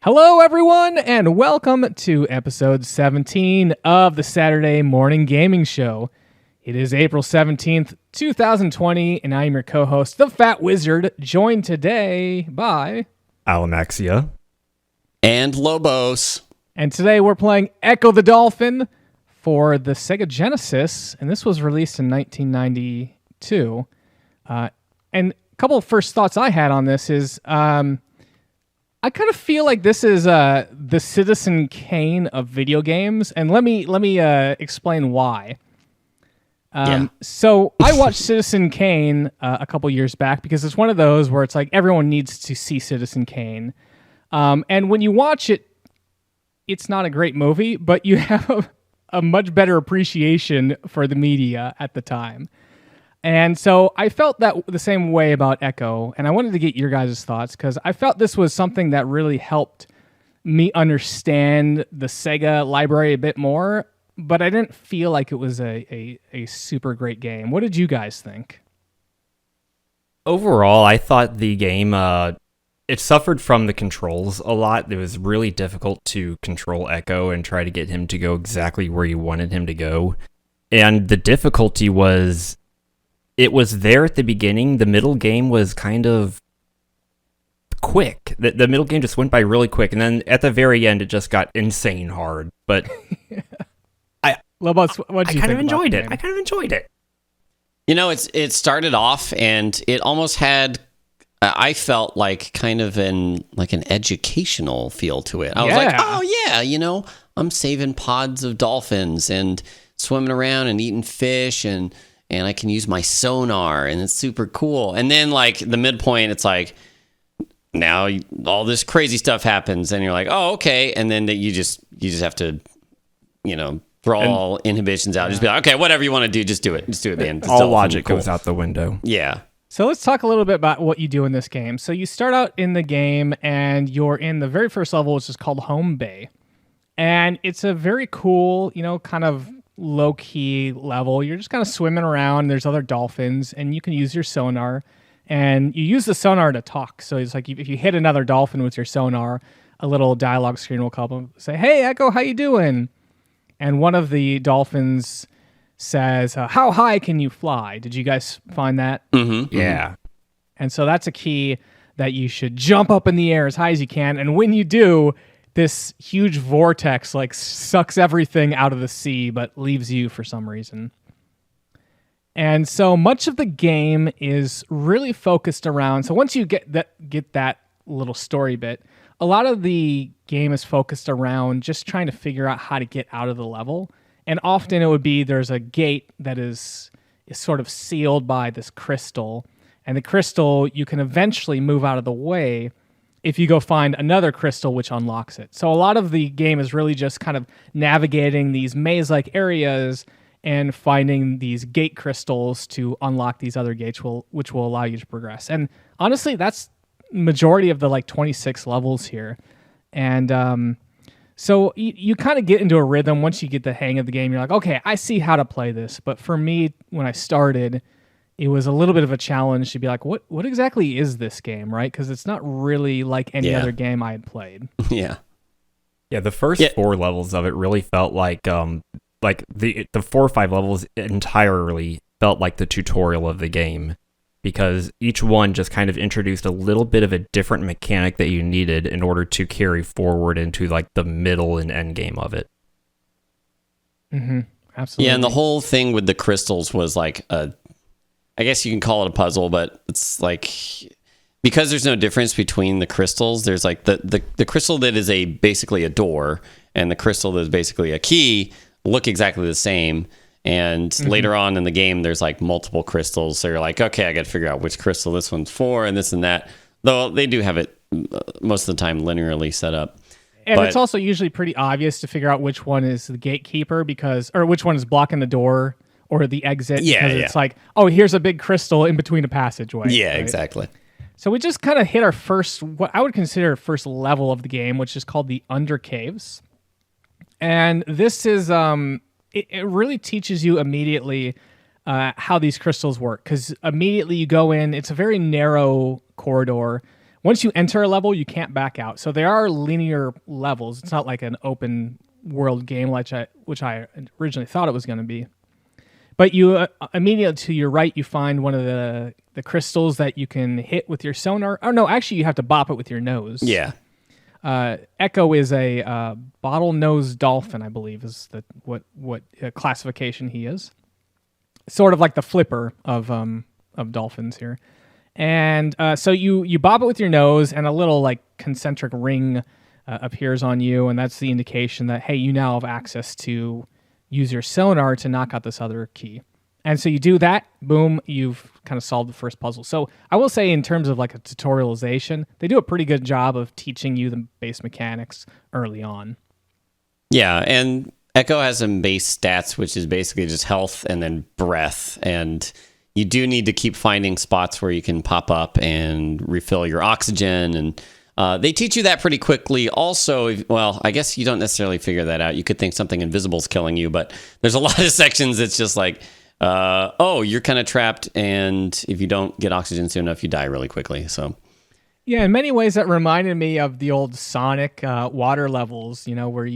Hello, everyone, and welcome to episode 17 of the Saturday Morning Gaming Show. It is April 17th, 2020, and I am your co-host, the Fat Wizard, joined today by... Alamaxia. And Lobos. And today we're playing Ecco the Dolphin for the Sega Genesis, and this was released in 1992. And a couple of first thoughts I had on this is... I kind of feel like this is the Citizen Kane of video games, and let me explain why. So I watched Citizen Kane a couple years back because it's one of those where it's like everyone needs to see Citizen Kane, and when you watch it, it's not a great movie, but you have a much better appreciation for the media at the time. And so I felt that the same way about Ecco, and I wanted to get your guys' thoughts because I felt this was something that really helped me understand the Sega library a bit more, but I didn't feel like it was a super great game. What did you guys think? Overall, I thought the game, it suffered from the controls a lot. It was really difficult to control Ecco and try to get him to go exactly where you wanted him to go. And the difficulty was... it was there at the beginning. The middle game was kind of quick. The middle game just went by really quick, and then at the very end, it just got insane hard. But Lobos, what did you think? I kind of enjoyed it. You know, it started off, and it almost had, I felt like kind of an educational feel to it. I was like, oh yeah, you know, I'm saving pods of dolphins and swimming around and eating fish and I can use my sonar, and it's super cool. And then, like, the midpoint, it's like, now all this crazy stuff happens, and you're like, oh, okay. And then you just have to, you know, throw all inhibitions out. Just be like, okay, whatever you want to do, just do it. Just do it, man. All logic goes out the window. Yeah. So let's talk a little bit about what you do in this game. So you start out in the game, and you're in the very first level, which is called Home Bay. And it's a very cool, you know, kind of low-key level. You're just kind of swimming around. There's other dolphins, and you can use your sonar. And you use the sonar to talk. So it's like if you hit another dolphin with your sonar, a little dialogue screen will come up and say, "Hey, Ecco, how you doing?" And one of the dolphins says, "How high can you fly?" Did you guys find that? Mm-hmm. Yeah. And so that's a key that you should jump up in the air as high as you can. And when you do, this huge vortex like sucks everything out of the sea, but leaves you for some reason. And so much of the game is really focused around. So once you get that little story bit, a lot of the game is focused around just trying to figure out how to get out of the level. And often it would be there's a gate that is sort of sealed by this crystal, and the crystal you can eventually move out of the way if you go find another crystal which unlocks it. So a lot of the game is really just kind of navigating these maze-like areas and finding these gate crystals to unlock these other gates which will allow you to progress. And honestly, that's majority of the 26 levels here. And so you kind of get into a rhythm once you get the hang of the game. You're like, okay, I see how to play this. But for me, when I started, it was a little bit of a challenge to be like, what exactly is this game, right? Because it's not really like any other game I had played. Yeah. Yeah, the first 4 levels of it really felt like the 4 or 5 levels entirely felt like the tutorial of the game, because each one just kind of introduced a little bit of a different mechanic that you needed in order to carry forward into like the middle and end game of it. Mm-hmm. Absolutely. Yeah, and the whole thing with the crystals was like I guess you can call it a puzzle, but it's like, because there's no difference between the crystals, there's like the crystal that is basically a door and the crystal that is basically a key look exactly the same. And later on in the game, there's like multiple crystals. So you're like, okay, I got to figure out which crystal this one's for and this and that. Though they do have it most of the time linearly set up. And it's also usually pretty obvious to figure out which one is the gatekeeper or which one is blocking the door or the exit. Yeah, because it's like, oh, here's a big crystal in between a passageway. Yeah, right? exactly. So we just kind of hit our first, what I would consider our first level of the game, which is called the Under Caves. And this is, it really teaches you immediately how these crystals work. Because immediately you go in, it's a very narrow corridor. once you enter a level, you can't back out. So there are linear levels. It's not like an open world game, which I originally thought it was going to be. But you immediately to your right, you find one of the crystals that you can hit with your sonar. Oh no, actually, you have to bop it with your nose. Yeah. Ecco is a bottlenose dolphin, I believe, is what classification he is. Sort of like the flipper of dolphins here. And so you bob it with your nose, and a little like concentric ring appears on you, and that's the indication that, hey, you now have access to use your sonar to knock out this other key. And so you do that, boom, you've kind of solved the first puzzle. So I will say in terms of like a tutorialization, they do a pretty good job of teaching you the base mechanics early on. Yeah, and Ecco has some base stats, which is basically just health and then breath. And you do need to keep finding spots where you can pop up and refill your oxygen. And they teach you that pretty quickly. Also, well, I guess you don't necessarily figure that out. You could think something invisible is killing you, but there's a lot of sections that's just like, you're kind of trapped, and if you don't get oxygen soon enough, you die really quickly. So, yeah, in many ways, that reminded me of the old Sonic water levels. Where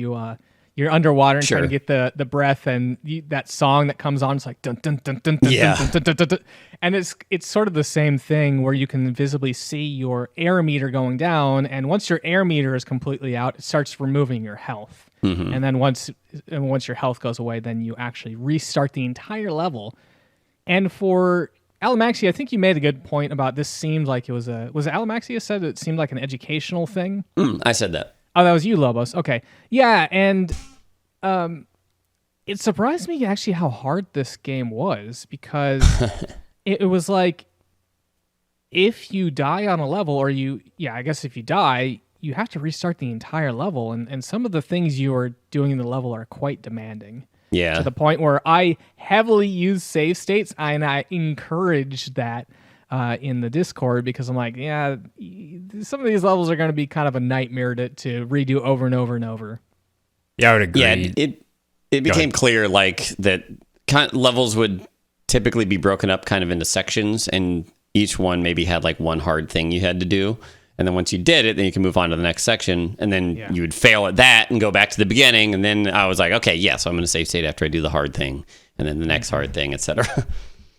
you're underwater and trying to get the breath, and that song that comes on, it's like dun dun dun dun dun, yeah. dun, dun, dun, dun, dun. And it's sort of the same thing where you can visibly see your air meter going down, and once your air meter is completely out, it starts removing your health. Mm-hmm. And then once your health goes away, then you actually restart the entire level. And for Alamaxia, I think you made a good point about this. Seemed like it was Alamaxia said it seemed like an educational thing. I said that. Oh, that was you, Lobos. Okay, yeah, and it surprised me actually how hard this game was, because it was like if you die on a level, or I guess if you die, you have to restart the entire level, and some of the things you are doing in the level are quite demanding. Yeah. To the point where I heavily use save states, and I encourage that in the Discord, because I'm like, yeah, some of these levels are going to be kind of a nightmare to redo over and over and over. Yeah, I would agree. Yeah, it became clear like that levels would typically be broken up kind of into sections, and each one maybe had like one hard thing you had to do. And then once you did it, then you can move on to the next section. And then you would fail at that and go back to the beginning. And then I was like, okay, so I'm going to save state after I do the hard thing. And then the next hard thing, etc.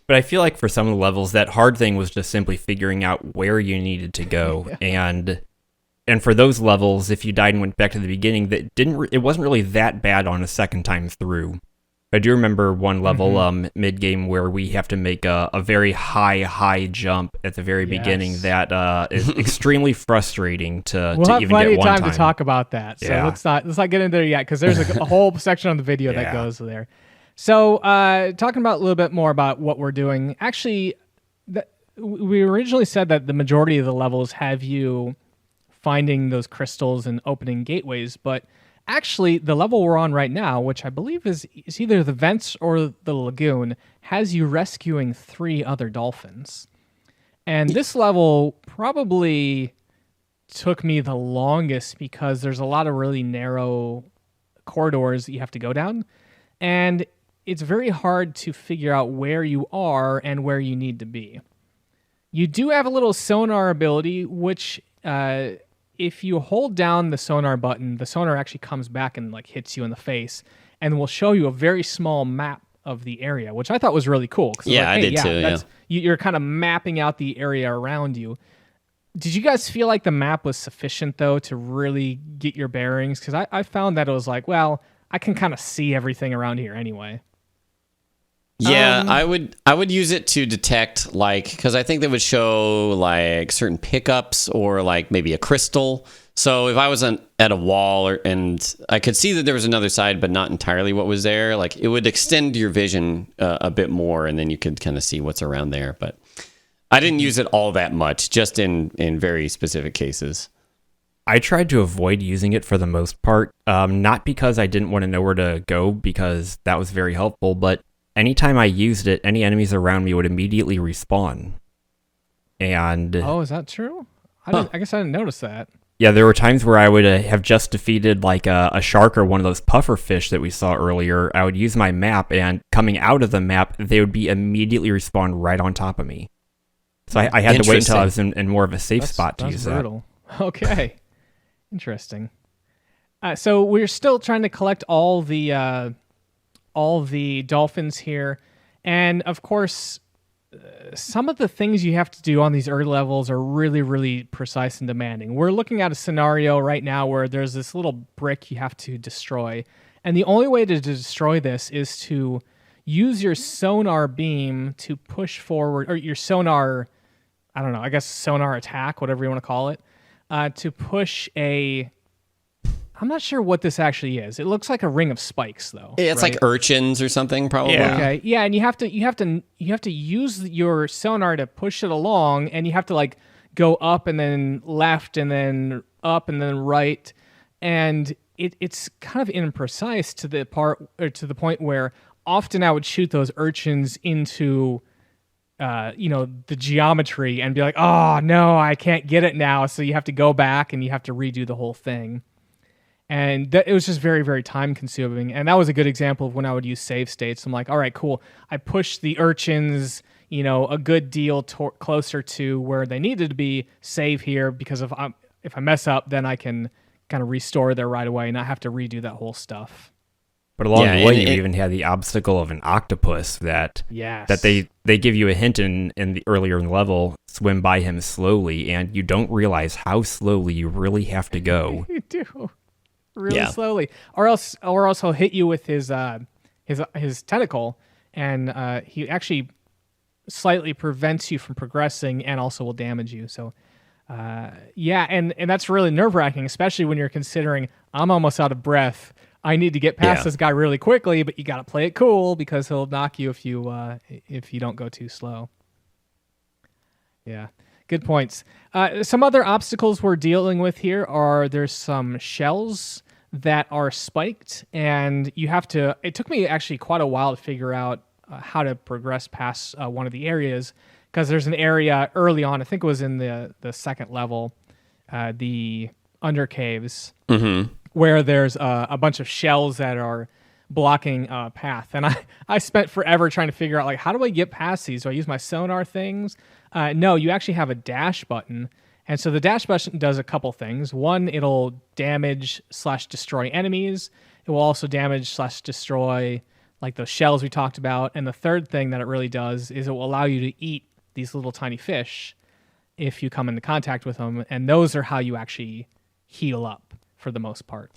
But I feel like for some of the levels, that hard thing was just simply figuring out where you needed to go. And for those levels, if you died and went back to the beginning, it wasn't really that bad on a second time through. I do remember one level mid-game where we have to make a very high jump at the very beginning that is extremely frustrating to even get one time. We'll have plenty of time to talk about that, so let's not get into there yet, because there's a whole section on the video that goes there. So talking about a little bit more about what we're doing, actually, we originally said that the majority of the levels have you finding those crystals and opening gateways, but actually, the level we're on right now, which I believe is either the vents or the lagoon, has you rescuing 3 other dolphins. And this level probably took me the longest, because there's a lot of really narrow corridors that you have to go down. And it's very hard to figure out where you are and where you need to be. You do have a little sonar ability, which if you hold down the sonar button, the sonar actually comes back and like hits you in the face, and will show you a very small map of the area, which I thought was really cool. Yeah, I did too. Yeah. You're kind of mapping out the area around you. Did you guys feel like the map was sufficient, though, to really get your bearings? Because I found that it was like, well, I can kind of see everything around here anyway. Yeah, I would use it to detect, like, because I think they would show like certain pickups or like maybe a crystal. So if I was at a wall and I could see that there was another side, but not entirely what was there, like it would extend your vision a bit more, and then you could kind of see what's around there. But I didn't use it all that much, just in very specific cases. I tried to avoid using it for the most part, not because I didn't want to know where to go, because that was very helpful, but anytime I used it, any enemies around me would immediately respawn. And is that true? I guess I didn't notice that. Yeah, there were times where I would have just defeated like a shark or one of those puffer fish that we saw earlier. I would use my map, and coming out of the map, they would be immediately respawned right on top of me. So I had to wait until I was in more of a safe spot to use brutal. That. Okay. Interesting. So we're still trying to collect all the dolphins here. And of course, some of the things you have to do on these early levels are really, really precise and demanding. We're looking at a scenario right now where there's this little brick you have to destroy. And the only way to destroy this is to use your sonar beam to push forward, or your sonar, I don't know, I guess sonar attack, whatever you want to call it, to push I'm not sure what this actually is. It looks like a ring of spikes, though. Yeah, it's right? like urchins or something, probably. Yeah. Okay. Yeah, and you have to use your sonar to push it along, and you have to like go up and then left and then up and then right, and it's kind of imprecise to the point where often I would shoot those urchins into the geometry and be like, oh no, I can't get it now. So you have to go back and you have to redo the whole thing. And it was just very, very time consuming. And that was a good example of when I would use save states. I'm like, all right, cool. I pushed the urchins, a good deal closer to where they needed to be, save here, because if I mess up, then I can kind of restore there right away and not have to redo that whole stuff. But along the way, you even had the obstacle of an octopus that they give you a hint in the earlier level, swim by him slowly, and you don't realize how slowly you really have to go. You do. Really slowly, or else he'll hit you with his tentacle, and he actually slightly prevents you from progressing, and also will damage you. So, and that's really nerve-wracking, especially when you're considering I'm almost out of breath. I need to get past this guy really quickly, but you got to play it cool because he'll knock you if you don't go too slow. Yeah. Good points. Some other obstacles we're dealing with here there's some shells that are spiked, and you have to. It took me actually quite a while to figure out how to progress past one of the areas, because there's an area early on. I think it was in the second level, the undercaves, where there's a bunch of shells that are blocking path, and I spent forever trying to figure out like, how do I get past these? Do I use my sonar things? No, you actually have a dash button. And so the dash button does a couple things. One, it'll damage/destroy enemies. It will also damage/destroy like those shells we talked about. And the third thing that it really does is it will allow you to eat these little tiny fish if you come into contact with them. And those are how you actually heal up for the most part.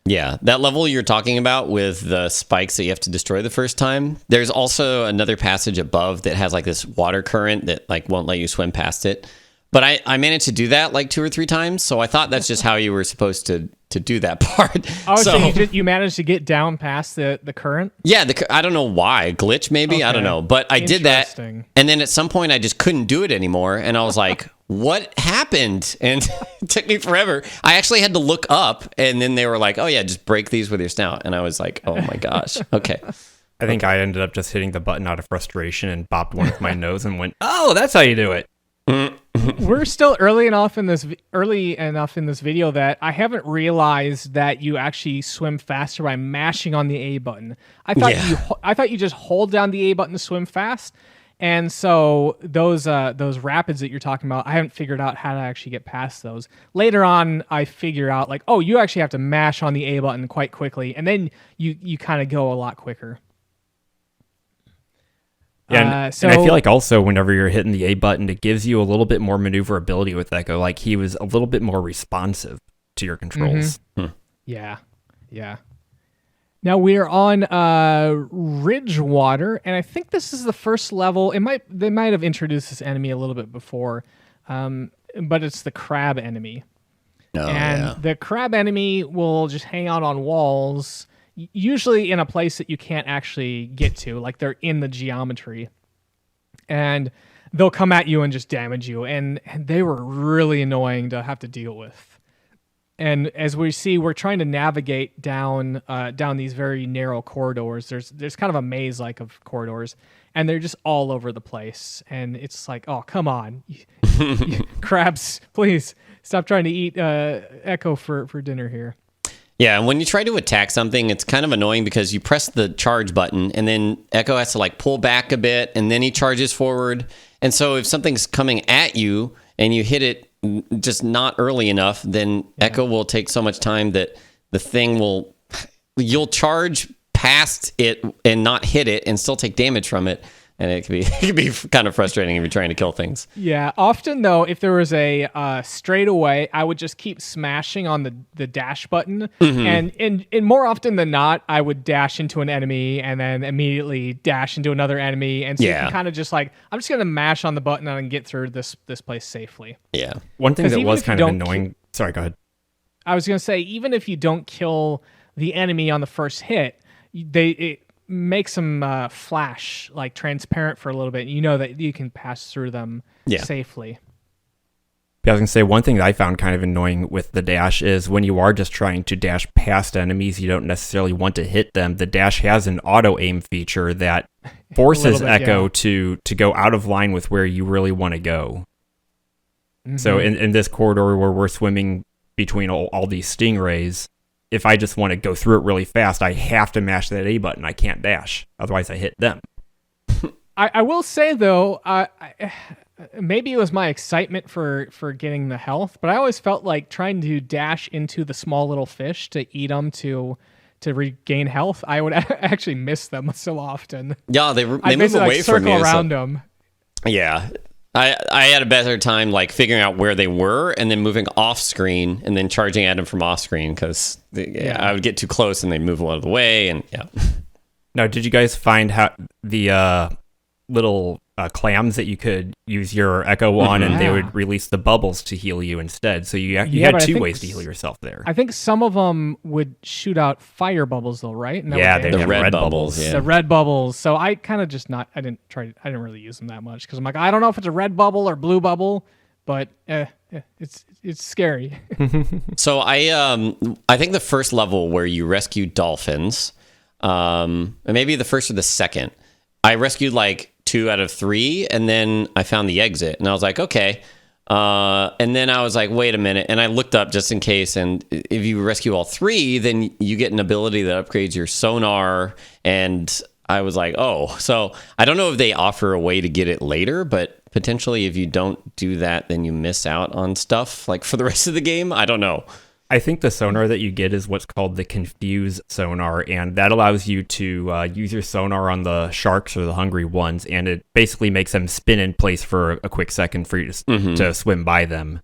Yeah, that level you're talking about with the spikes that you have to destroy the first time, there's also another passage above that has like this water current that like won't let you swim past it. But I managed to do that like 2 or 3 times, so I thought that's just how you were supposed to do that part. Oh, so you managed to get down past the current? Yeah, I don't know why. Glitch maybe? Okay. I don't know. But I did that, and then at some point I just couldn't do it anymore, and I was like, what happened? And it took me forever. I actually had to look up, and then they were like, oh yeah, just break these with your snout. And I was like, oh my gosh, okay. I think I ended up just hitting the button out of frustration and bopped one with my nose and went, oh, that's how you do it. We're still early enough in this video that I haven't realized that you actually swim faster by mashing on the A button. I thought you just hold down the A button to swim fast. And so those rapids that you're talking about, I haven't figured out how to actually get past those. Later on, I figure out like, oh, you actually have to mash on the A button quite quickly, and then you kind of go a lot quicker. Yeah, and I feel like also whenever you're hitting the A button, it gives you a little bit more maneuverability with Ecco. Like he was a little bit more responsive to your controls. Mm-hmm. Yeah. Now we're on Ridgewater, and I think this is the first level. They might have introduced this enemy a little bit before, but it's the crab enemy. The crab enemy will just hang out on walls, usually in a place that you can't actually get to, like they're in the geometry, and they'll come at you and just damage you, and they were really annoying to have to deal with. And as we see, we're trying to navigate down these very narrow corridors. There's kind of a maze-like of corridors, and they're just all over the place. And it's like, oh, come on, crabs, please stop trying to eat Ecco for dinner here. Yeah, and when you try to attack something, it's kind of annoying because you press the charge button, and then Ecco has to like pull back a bit, and then he charges forward. And so if something's coming at you and you hit it just not early enough, then Ecco will take so much time that the thing you'll charge past it and not hit it and still take damage from it. And it can be kind of frustrating if you're trying to kill things. Yeah, often though, if there was a straightaway, I would just keep smashing on the dash button, and more often than not, I would dash into an enemy and then immediately dash into another enemy, and so you can kind of just like, I'm just gonna mash on the button and get through this place safely. Yeah. One thing that was kind of annoying. Sorry, go ahead. I was gonna say, even if you don't kill the enemy on the first hit, it makes them flash like transparent for a little bit. You know that you can pass through them safely. Yeah, I was going to say, one thing that I found kind of annoying with the dash is when you are just trying to dash past enemies, you don't necessarily want to hit them. The dash has an auto-aim feature that forces Ecco to go out of line with where you really want to go. Mm-hmm. So in this corridor where we're swimming between all these stingrays, if I just want to go through it really fast, I have to mash that A button. I can't dash. Otherwise, I hit them. I will say, though, maybe it was my excitement for getting the health, but I always felt like trying to dash into the small little fish to eat them to regain health, I would actually miss them so often. Yeah, they move away from you. Around them. Yeah. I had a better time like figuring out where they were and then moving off screen and then charging at them from off screen because I would get too close and they'd move out of the way. And Now, did you guys find how the little clams that you could use your Ecco on and they would release the bubbles to heal you instead? So you had two ways to heal yourself there. I think some of them would shoot out fire bubbles though, right? And they have the red bubbles. Yeah. The red bubbles. So I kind of just I didn't really use them that much because I'm like, I don't know if it's a red bubble or blue bubble, but it's scary. So I think the first level where you rescue dolphins, maybe the first or the second, I rescued like 2 out of 3, and then I found the exit, and I was like, okay. And then I was like, wait a minute, and I looked up just in case, and if you rescue all 3, then you get an ability that upgrades your sonar, and I was like, oh. So I don't know if they offer a way to get it later, but potentially if you don't do that, then you miss out on stuff, like for the rest of the game. I don't know. I think the sonar that you get is what's called the Confuse sonar, and that allows you to use your sonar on the sharks or the hungry ones, and it basically makes them spin in place for a quick second for you to swim by them.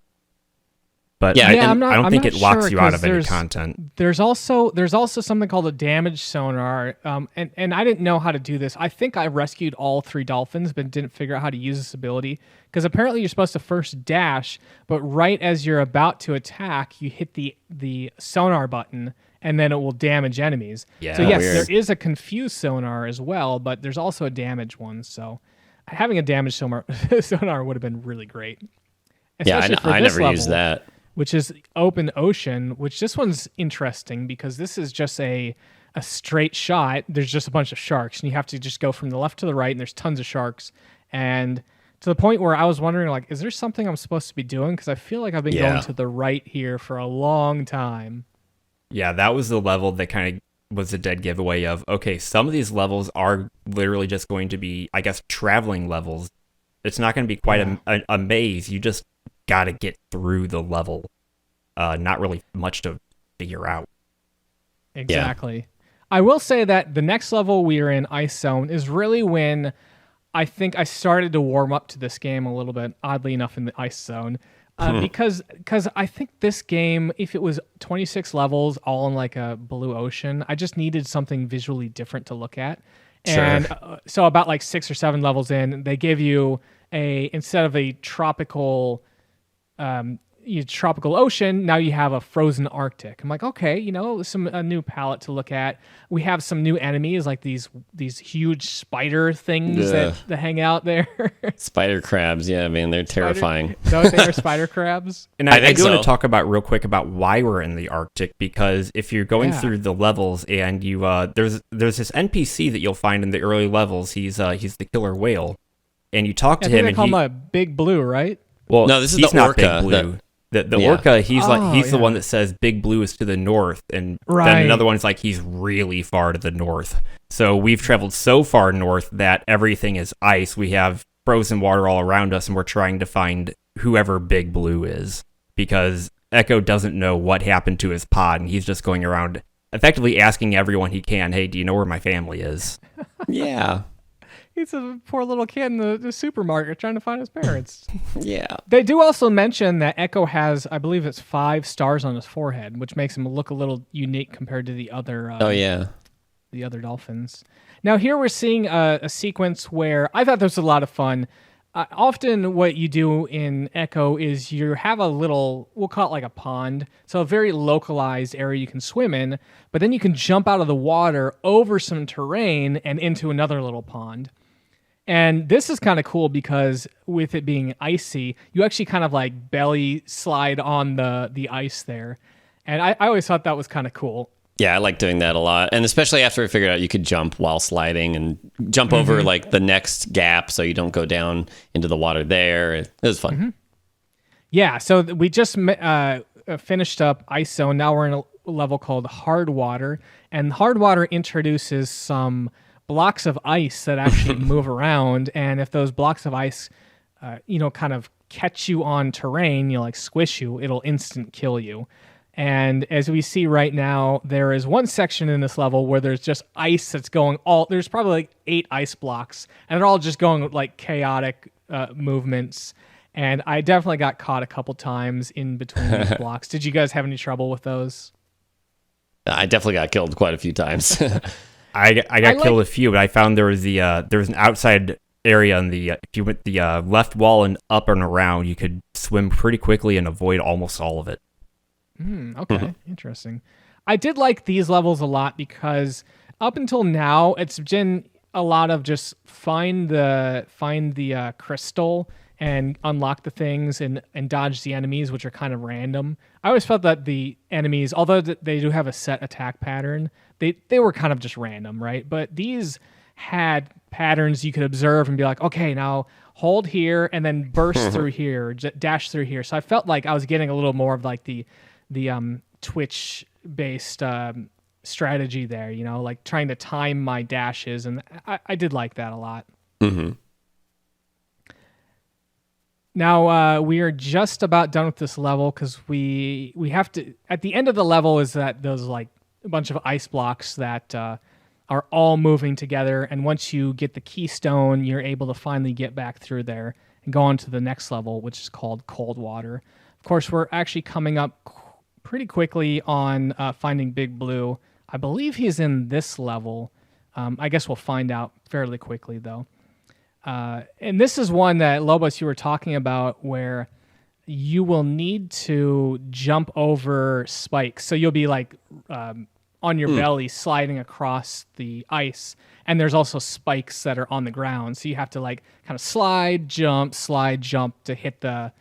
But I don't think it locks you out of any content. There's also something called a damage sonar, and I didn't know how to do this. I think I rescued all 3 dolphins, but didn't figure out how to use this ability. Because apparently you're supposed to first dash, but right as you're about to attack, you hit the sonar button, and then it will damage enemies. Yeah, so yes, weird. there is a confuse sonar as well, but there's also a damage one. So having a damage sonar would have been really great. Especially I never used that. Which is open ocean, which this one's interesting because this is just a straight shot. There's just a bunch of sharks, and you have to just go from the left to the right, and there's tons of sharks. And to the point where I was wondering, like, is there something I'm supposed to be doing? Because I feel like I've been going to the right here for a long time. Yeah, that was the level that kind of was a dead giveaway of, okay, some of these levels are literally just going to be, I guess, traveling levels. It's not going to be quite a maze. You just got to get through the level. Not really much to figure out. Exactly. Yeah. I will say that the next level we are in, Ice Zone, is really when I think I started to warm up to this game a little bit, oddly enough, in the Ice Zone. Because I think this game, if it was 26 levels all in like a blue ocean, I just needed something visually different to look at. And so about like 6 or 7 levels in, they give you instead of a tropical ocean, now you have a frozen Arctic. I'm like, okay, a new palette to look at. We have some new enemies, like these huge spider things that hang out there. Spider crabs, yeah, man, they're terrifying. Don't they are spider crabs? And I do want to talk real quick about why we're in the Arctic, because if you're going through the levels and you there's this NPC that you'll find in the early levels. He's the killer whale, and you talk to him, they call him a Big Blue, right? Well, no, this is he's the not orca. Big Blue. The orca, he's the one that says Big Blue is to the north, and then another one's like he's really far to the north. So we've traveled so far north that everything is ice. We have frozen water all around us, and we're trying to find whoever Big Blue is, because Ecco doesn't know what happened to his pod, and he's just going around effectively asking everyone he can, hey, do you know where my family is? Yeah. He's a poor little kid in the supermarket trying to find his parents. Yeah. They do also mention that Ecco has, I believe it's 5 stars on his forehead, which makes him look a little unique compared to the other the other dolphins. Now here we're seeing a sequence where I thought this was a lot of fun. Often what you do in Ecco is you have a little, we'll call it like a pond, so a very localized area you can swim in, but then you can jump out of the water over some terrain and into another little pond. And this is kind of cool because with it being icy, you actually kind of like belly slide on the ice there. And I always thought that was kind of cool. Yeah, I like doing that a lot. And especially after I figured out you could jump while sliding and jump over like the next gap so you don't go down into the water there. It was fun. Mm-hmm. Yeah, so we just finished up Ice Zone. Now we're in a level called Hard Water. And Hard Water introduces some blocks of ice that actually move around, and if those blocks of ice kind of catch you on terrain, like squish you, it'll instant kill you. And as we see right now, there is one section in this level where there's just ice that's going there's probably like 8 ice blocks, and they're all just going like chaotic movements. And I definitely got caught a couple times in between these blocks. Did you guys have any trouble with those? I definitely got killed quite a few times. I got killed a few, but I found there was an outside area on the if you went the left wall and up and around, you could swim pretty quickly and avoid almost all of it. Okay, interesting. I did like these levels a lot because up until now, it's been a lot of just find the crystal and unlock the things and dodge the enemies, which are kind of random. I always felt that the enemies, although they do have a set attack pattern, they were kind of just random, right? But these had patterns you could observe and be like, okay, now hold here and then burst through here, dash through here. So I felt like I was getting a little more of like the Twitch-based strategy there, like trying to time my dashes, and I did like that a lot. Mm-hmm. Now, we are just about done with this level because we have to... At the end of the level is that those like a bunch of ice blocks that are all moving together, and once you get the keystone, you're able to finally get back through there and go on to the next level, which is called Cold Water. Of course, we're actually coming up pretty quickly on finding Big Blue. I believe he's in this level. I guess we'll find out fairly quickly, though. And this is one that, Lobos, you were talking about where you will need to jump over spikes. So you'll be like on your belly sliding across the ice. And there's also spikes that are on the ground. So you have to like kind of slide, jump to hit the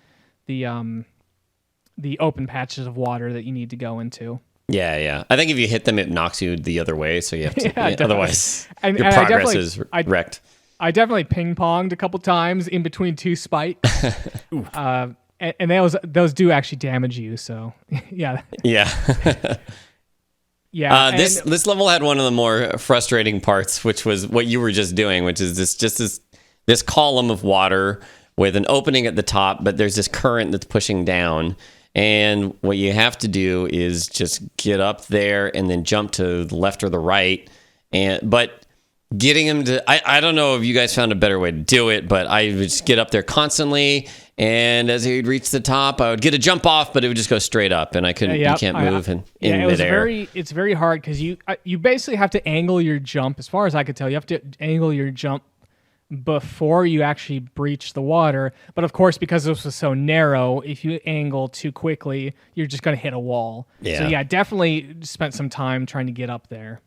open patches of water that you need to go into. Yeah. I think if you hit them, it knocks you the other way. So you have to, otherwise your and progress is wrecked. I definitely ping-ponged a couple times in between 2 spikes. And those do actually damage you, so yeah. Yeah. Yeah. This level had one of the more frustrating parts, which was what you were just doing, which is this column of water with an opening at the top, but there's this current that's pushing down. And what you have to do is just get up there and then jump to the left or the right. But getting him to, I don't know if you guys found a better way to do it, but I would just get up there constantly, and as he'd reach the top, I would get a jump off, but it would just go straight up, and I couldn't. You can't move in midair. It's very hard because you basically have to angle your jump. As far as I could tell, you have to angle your jump before you actually breach the water. But of course, because this was so narrow, if you angle too quickly, you're just going to hit a wall. Yeah. So yeah, definitely spent some time trying to get up there.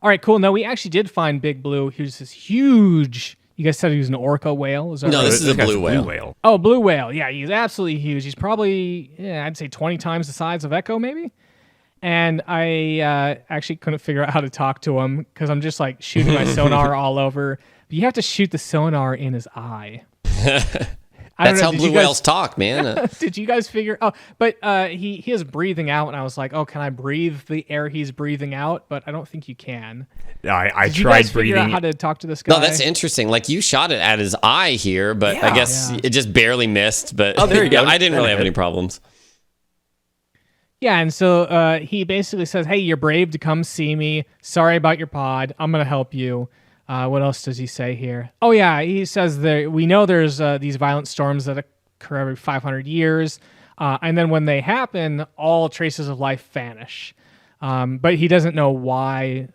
All right, cool. Now, we actually did find Big Blue. He was this huge... You guys said he was an orca whale? Is that no, right? this is a blue whale. Oh, blue whale. Yeah, he's absolutely huge. He's probably, I'd say 20 times the size of Ecco, maybe? And I actually couldn't figure out how to talk to him because I'm just like shooting my sonar all over. But you have to shoot the sonar in his eye. That's how blue whales talk, man. Did you guys figure? Oh, but he is breathing out, and I was like, oh, can I breathe the air he's breathing out? But I don't think you can. I Did you tried guys breathing. Figure out how to talk to this guy? No, that's interesting. Like you shot it at his eye here, but I guess it just barely missed. But there you go. I didn't really have any problems. Yeah, and so he basically says, hey, you're brave to come see me. Sorry about your pod. I'm going to help you. What else does he say here? Oh, yeah, he says we know there's these violent storms that occur every 500 years. And then when they happen, all traces of life vanish. But he doesn't know why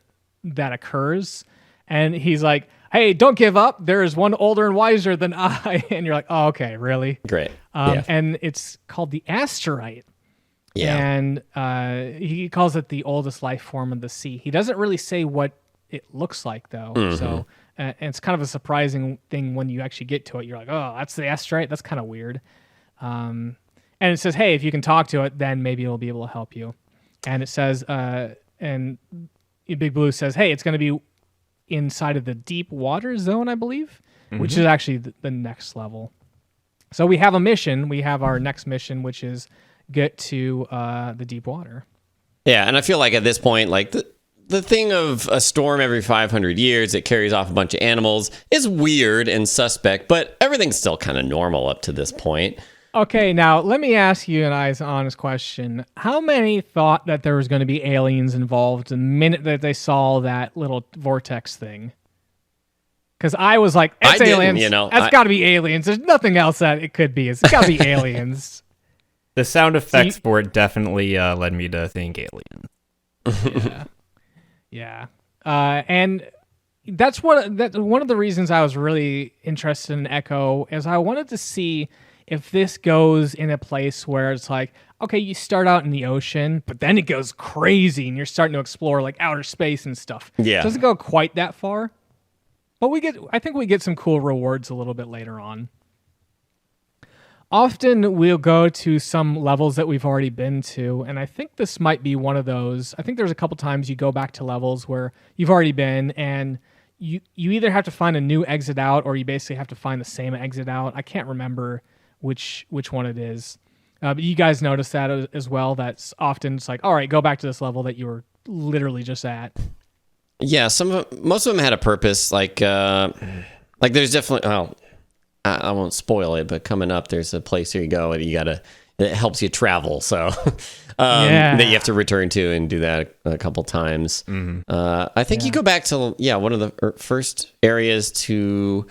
that occurs. And he's like, hey, don't give up. There is one older and wiser than I. And you're like, oh, okay, really? Great. And it's called the asterite. Yeah. And he calls it the oldest life form of the sea. He doesn't really say what it looks like, though. Mm-hmm. So and it's kind of a surprising thing when you actually get to it. You're like, oh, that's the asterite? That's kind of weird. And it says, hey, if you can talk to it, then maybe it'll be able to help you. And it says, and Big Blue says, hey, it's going to be inside of the deep water zone, I believe, which is actually the next level. So we have a mission. We have our next mission, which is get to the deep water. Yeah, and I feel like at this point, like the thing of a storm every 500 years that carries off a bunch of animals is weird and suspect, but everything's still kind of normal up to this point. Okay, now let me ask you an honest question. How many thought that there was going to be aliens involved the minute that they saw that little vortex thing? Because I was like, it's aliens. That's got to be aliens. There's nothing else that it could be. It's got to be aliens. The sound effects for it definitely led me to think alien. Yeah. And that's one of the reasons I was really interested in Ecco is I wanted to see if this goes in a place where it's like, okay, you start out in the ocean, but then it goes crazy and you're starting to explore like outer space and stuff. Yeah. It doesn't go quite that far. But I think we get some cool rewards a little bit later on. Often we'll go to some levels that we've already been to, and I think this might be one of those. I think there's a couple times you go back to levels where you've already been, and you either have to find a new exit out, or you basically have to find the same exit out. I can't remember which one it is. But you guys notice that as well. That's often it's like, all right, go back to this level that you were literally just at. Yeah, most of them had a purpose. Like there's definitely. I won't spoil it, but coming up, there's a place here you go, and it helps you travel. So that you have to return to and do that a couple times. Mm-hmm. I think you go back to one of the first areas to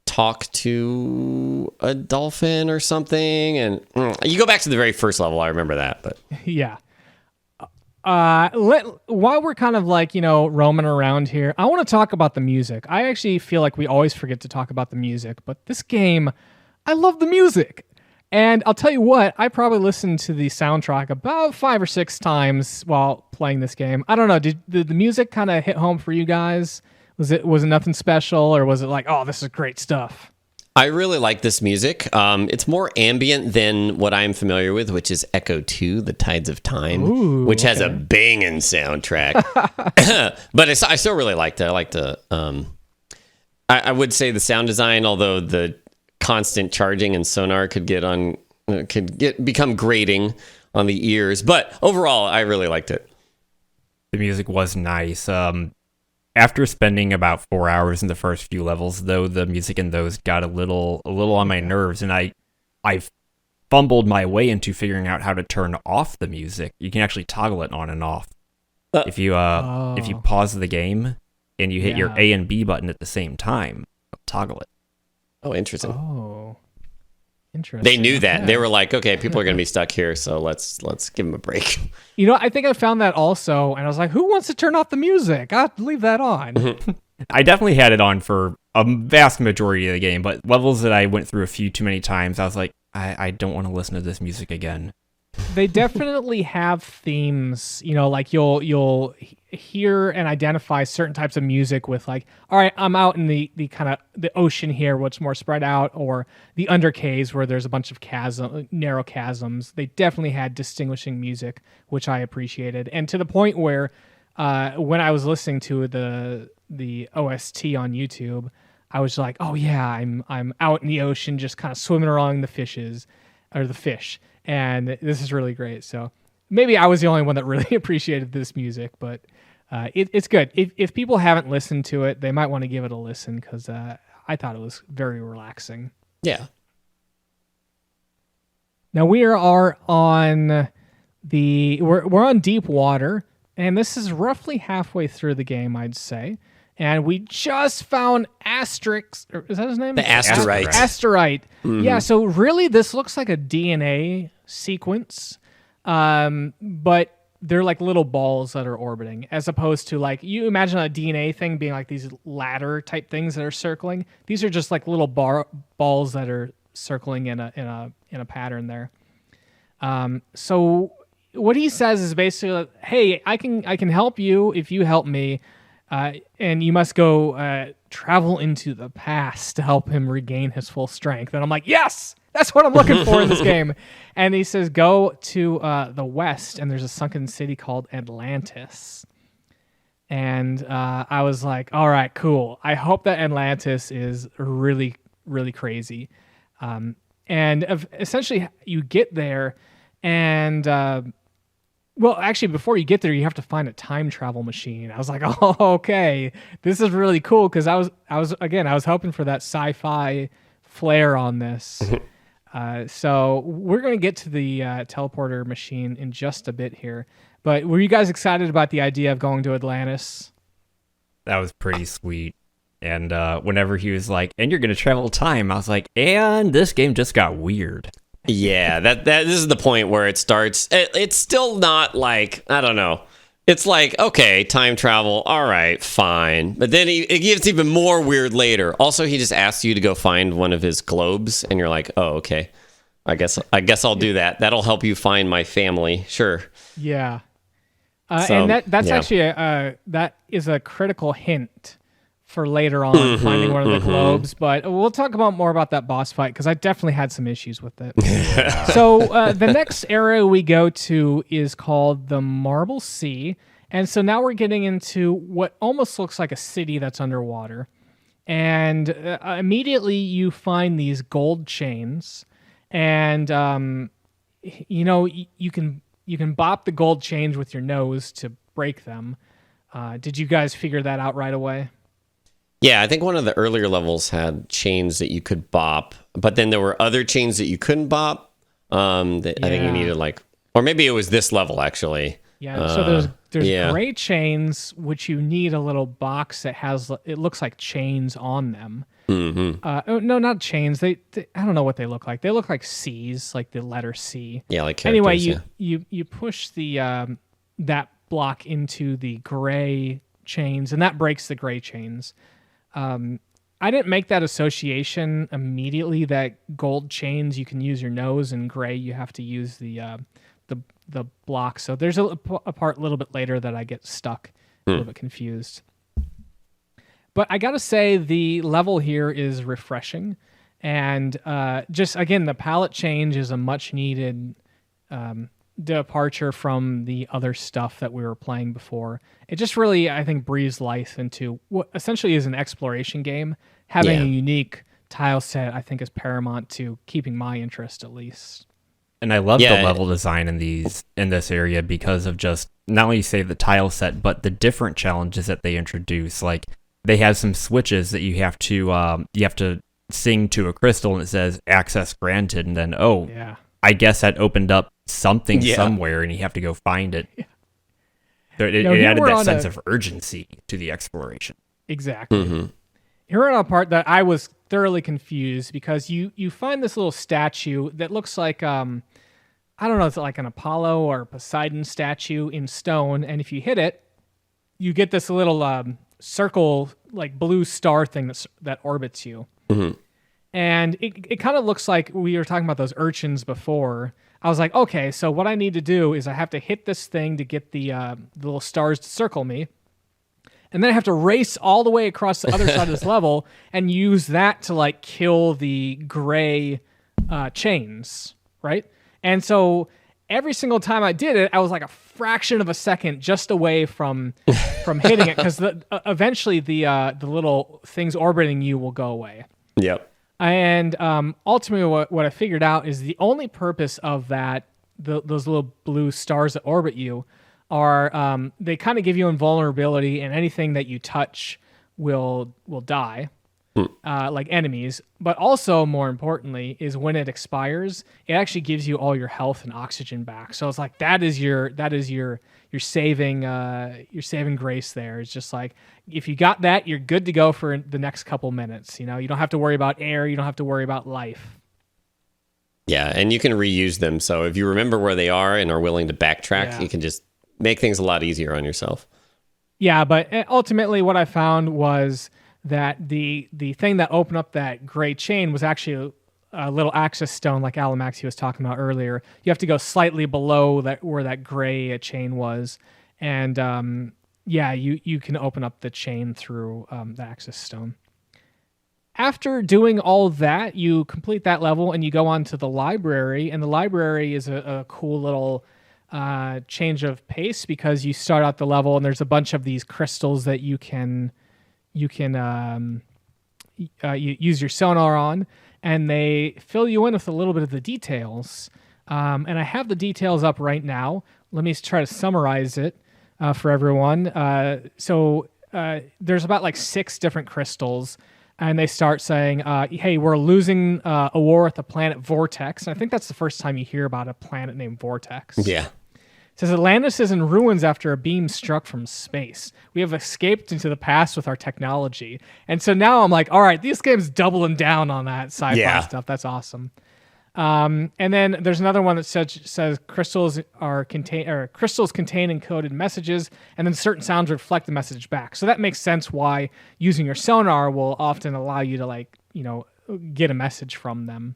talk to a dolphin or something, and you go back to the very first level. I remember that, but yeah. While we're kind of like, roaming around here, I want to talk about the music. I actually feel like we always forget to talk about the music, but this game, I love the music. And I'll tell you what, I probably listened to the soundtrack about 5 or 6 times while playing this game. I don't know, did the music kind of hit home for you guys? Was it nothing special, or was it like, oh, this is great stuff? I really like this music. It's more ambient than what I'm familiar with, which is Ecco 2, The Tides of Time, which has a banging soundtrack. But I still really liked it. I liked the... I would say the sound design, although the constant charging and sonar could become grating on the ears. But overall, I really liked it. The music was nice. After spending about 4 hours in the first few levels, though, the music in those got a little on my nerves, and I fumbled my way into figuring out how to turn off the music. You can actually toggle it on and off. If you pause the game and you hit your A and B button at the same time, toggle it. Oh, interesting. Oh, interesting. They knew that. They were like, okay, people are going to be stuck here, so let's give them a break. I think I found that also, and I was like, who wants to turn off the music? I'll leave that on. I definitely had it on for a vast majority of the game, but levels that I went through a few too many times, I was like, I don't want to listen to this music again. They definitely have themes, like you'll hear and identify certain types of music with like, all right, I'm out in the kind of the ocean here, what's more spread out, or the undercaves where there's a bunch of narrow chasms. They definitely had distinguishing music, which I appreciated. And to the point where when I was listening to the OST on YouTube, I was like, oh yeah, I'm out in the ocean just kind of swimming along the fish, and this is really great. So maybe I was the only one that really appreciated this music, but it's good. If people haven't listened to it, they might want to give it a listen because I thought it was very relaxing. Yeah. Now we are on we're on deep water, and this is roughly halfway through the game, I'd say. And we just found Asterix. Or is that his name? The Asterite. Asterite. Mm-hmm. Yeah, so really this looks like a DNA sequence, but they're like little balls that are orbiting, as opposed to like, you imagine a DNA thing being like these ladder type things that are circling. These are just like little balls that are circling in a pattern there. So what he says is basically, hey, I can help you if you help me. And you must go travel into the past to help him regain his full strength. And I'm like, yes, that's what I'm looking for in this game. And he says, go to the west, and there's a sunken city called Atlantis. And I was like, all right, cool. I hope that Atlantis is really, really crazy. And essentially, you get there, and well, actually, before you get there, you have to find a time travel machine. I was like, oh, okay, this is really cool, because I was hoping for that sci-fi flair on this. So we're going to get to the teleporter machine in just a bit here. But were you guys excited about the idea of going to Atlantis? That was pretty sweet. And whenever he was like, and you're going to travel time, I was like, and this game just got weird. Yeah, this is the point where it starts. It's still not like, I don't know. It's like, okay, time travel, all right, fine. But then it gets even more weird later. Also, he just asks you to go find one of his globes, and you're like, oh, okay. I guess I'll do that. That'll help you find my family. Sure. Yeah. And that's actually that is a critical hint for later on, finding one of the globes. But we'll talk more about that boss fight, because I definitely had some issues with it. So the next area we go to is called the Marble Sea. And so now we're getting into what almost looks like a city that's underwater. And immediately you find these gold chains. And, you can bop the gold chains with your nose to break them. Did you guys figure that out right away? Yeah, I think one of the earlier levels had chains that you could bop, but then there were other chains that you couldn't bop. I think you needed or maybe it was this level actually. Yeah, so there's gray chains, which you need a little box that it looks like chains on them. Mm-hmm. No, not chains. They I don't know what they look like. They look like C's, like the letter C. Yeah, like characters. Anyway, you push the that block into the gray chains, and that breaks the gray chains. I didn't make that association immediately that gold chains you can use your nose, and gray you have to use the block. So there's a part a little bit later that I get stuck, a little bit confused. But I gotta say the level here is refreshing, and just again the palette change is a much needed departure from the other stuff that we were playing before. It just really, I think, breathes life into what essentially is an exploration game. Having a unique tile set, I think, is paramount to keeping my interest, at least. And I love the level design in this area because of just not only say the tile set, but the different challenges that they introduce. Like they have some switches that you have to sing to a crystal, and it says access granted, and then I guess that opened up something somewhere, and you have to go find it. Yeah. So it added that sense of urgency to the exploration. Exactly. Mm-hmm. Here on a part that I was thoroughly confused, because you find this little statue that looks like I don't know, it's like an Apollo or Poseidon statue in stone, and if you hit it, you get this little circle, like blue star thing that orbits you. Mm-hmm. And it kind of looks like we were talking about those urchins before. I was like, okay, so what I need to do is I have to hit this thing to get the little stars to circle me. And then I have to race all the way across the other side of this level and use that to kill the gray chains, right? And so every single time I did it, I was like a fraction of a second just away from hitting it, because eventually the little things orbiting you will go away. Yep. And ultimately, what I figured out is the only purpose of that, those little blue stars that orbit you, are they kind of give you invulnerability, and anything that you touch will die, like enemies. But also, more importantly, is when it expires, it actually gives you all your health and oxygen back. So it's like that is your saving grace there. It's just like, if you got that, you're good to go for the next couple minutes. You don't have to worry about air. You don't have to worry about life. Yeah, and you can reuse them. So if you remember where they are and are willing to backtrack, you can just make things a lot easier on yourself. Yeah, but ultimately what I found was that the thing that opened up that gray chain was actually a little access stone, like Alamaxia was talking about earlier. You have to go slightly below that, where that gray chain was, and you can open up the chain through the access stone. After doing all that, you complete that level and you go on to the library, and the library is a cool little change of pace, because you start out the level and there's a bunch of these crystals that you can use your sonar on, and they fill you in with a little bit of the details. And I have the details up right now. Let me try to summarize it for everyone. So there's about like 6 different crystals, and they start saying, hey, we're losing a war with the planet Vortex. And I think that's the first time you hear about a planet named Vortex. Yeah. It says Atlantis is in ruins after a beam struck from space. We have escaped into the past with our technology. And so now I'm like, all right, this game's doubling down on that sci-fi stuff. That's awesome. And then there's another one that says crystals contain encoded messages, and then certain sounds reflect the message back. So that makes sense why using your sonar will often allow you to get a message from them.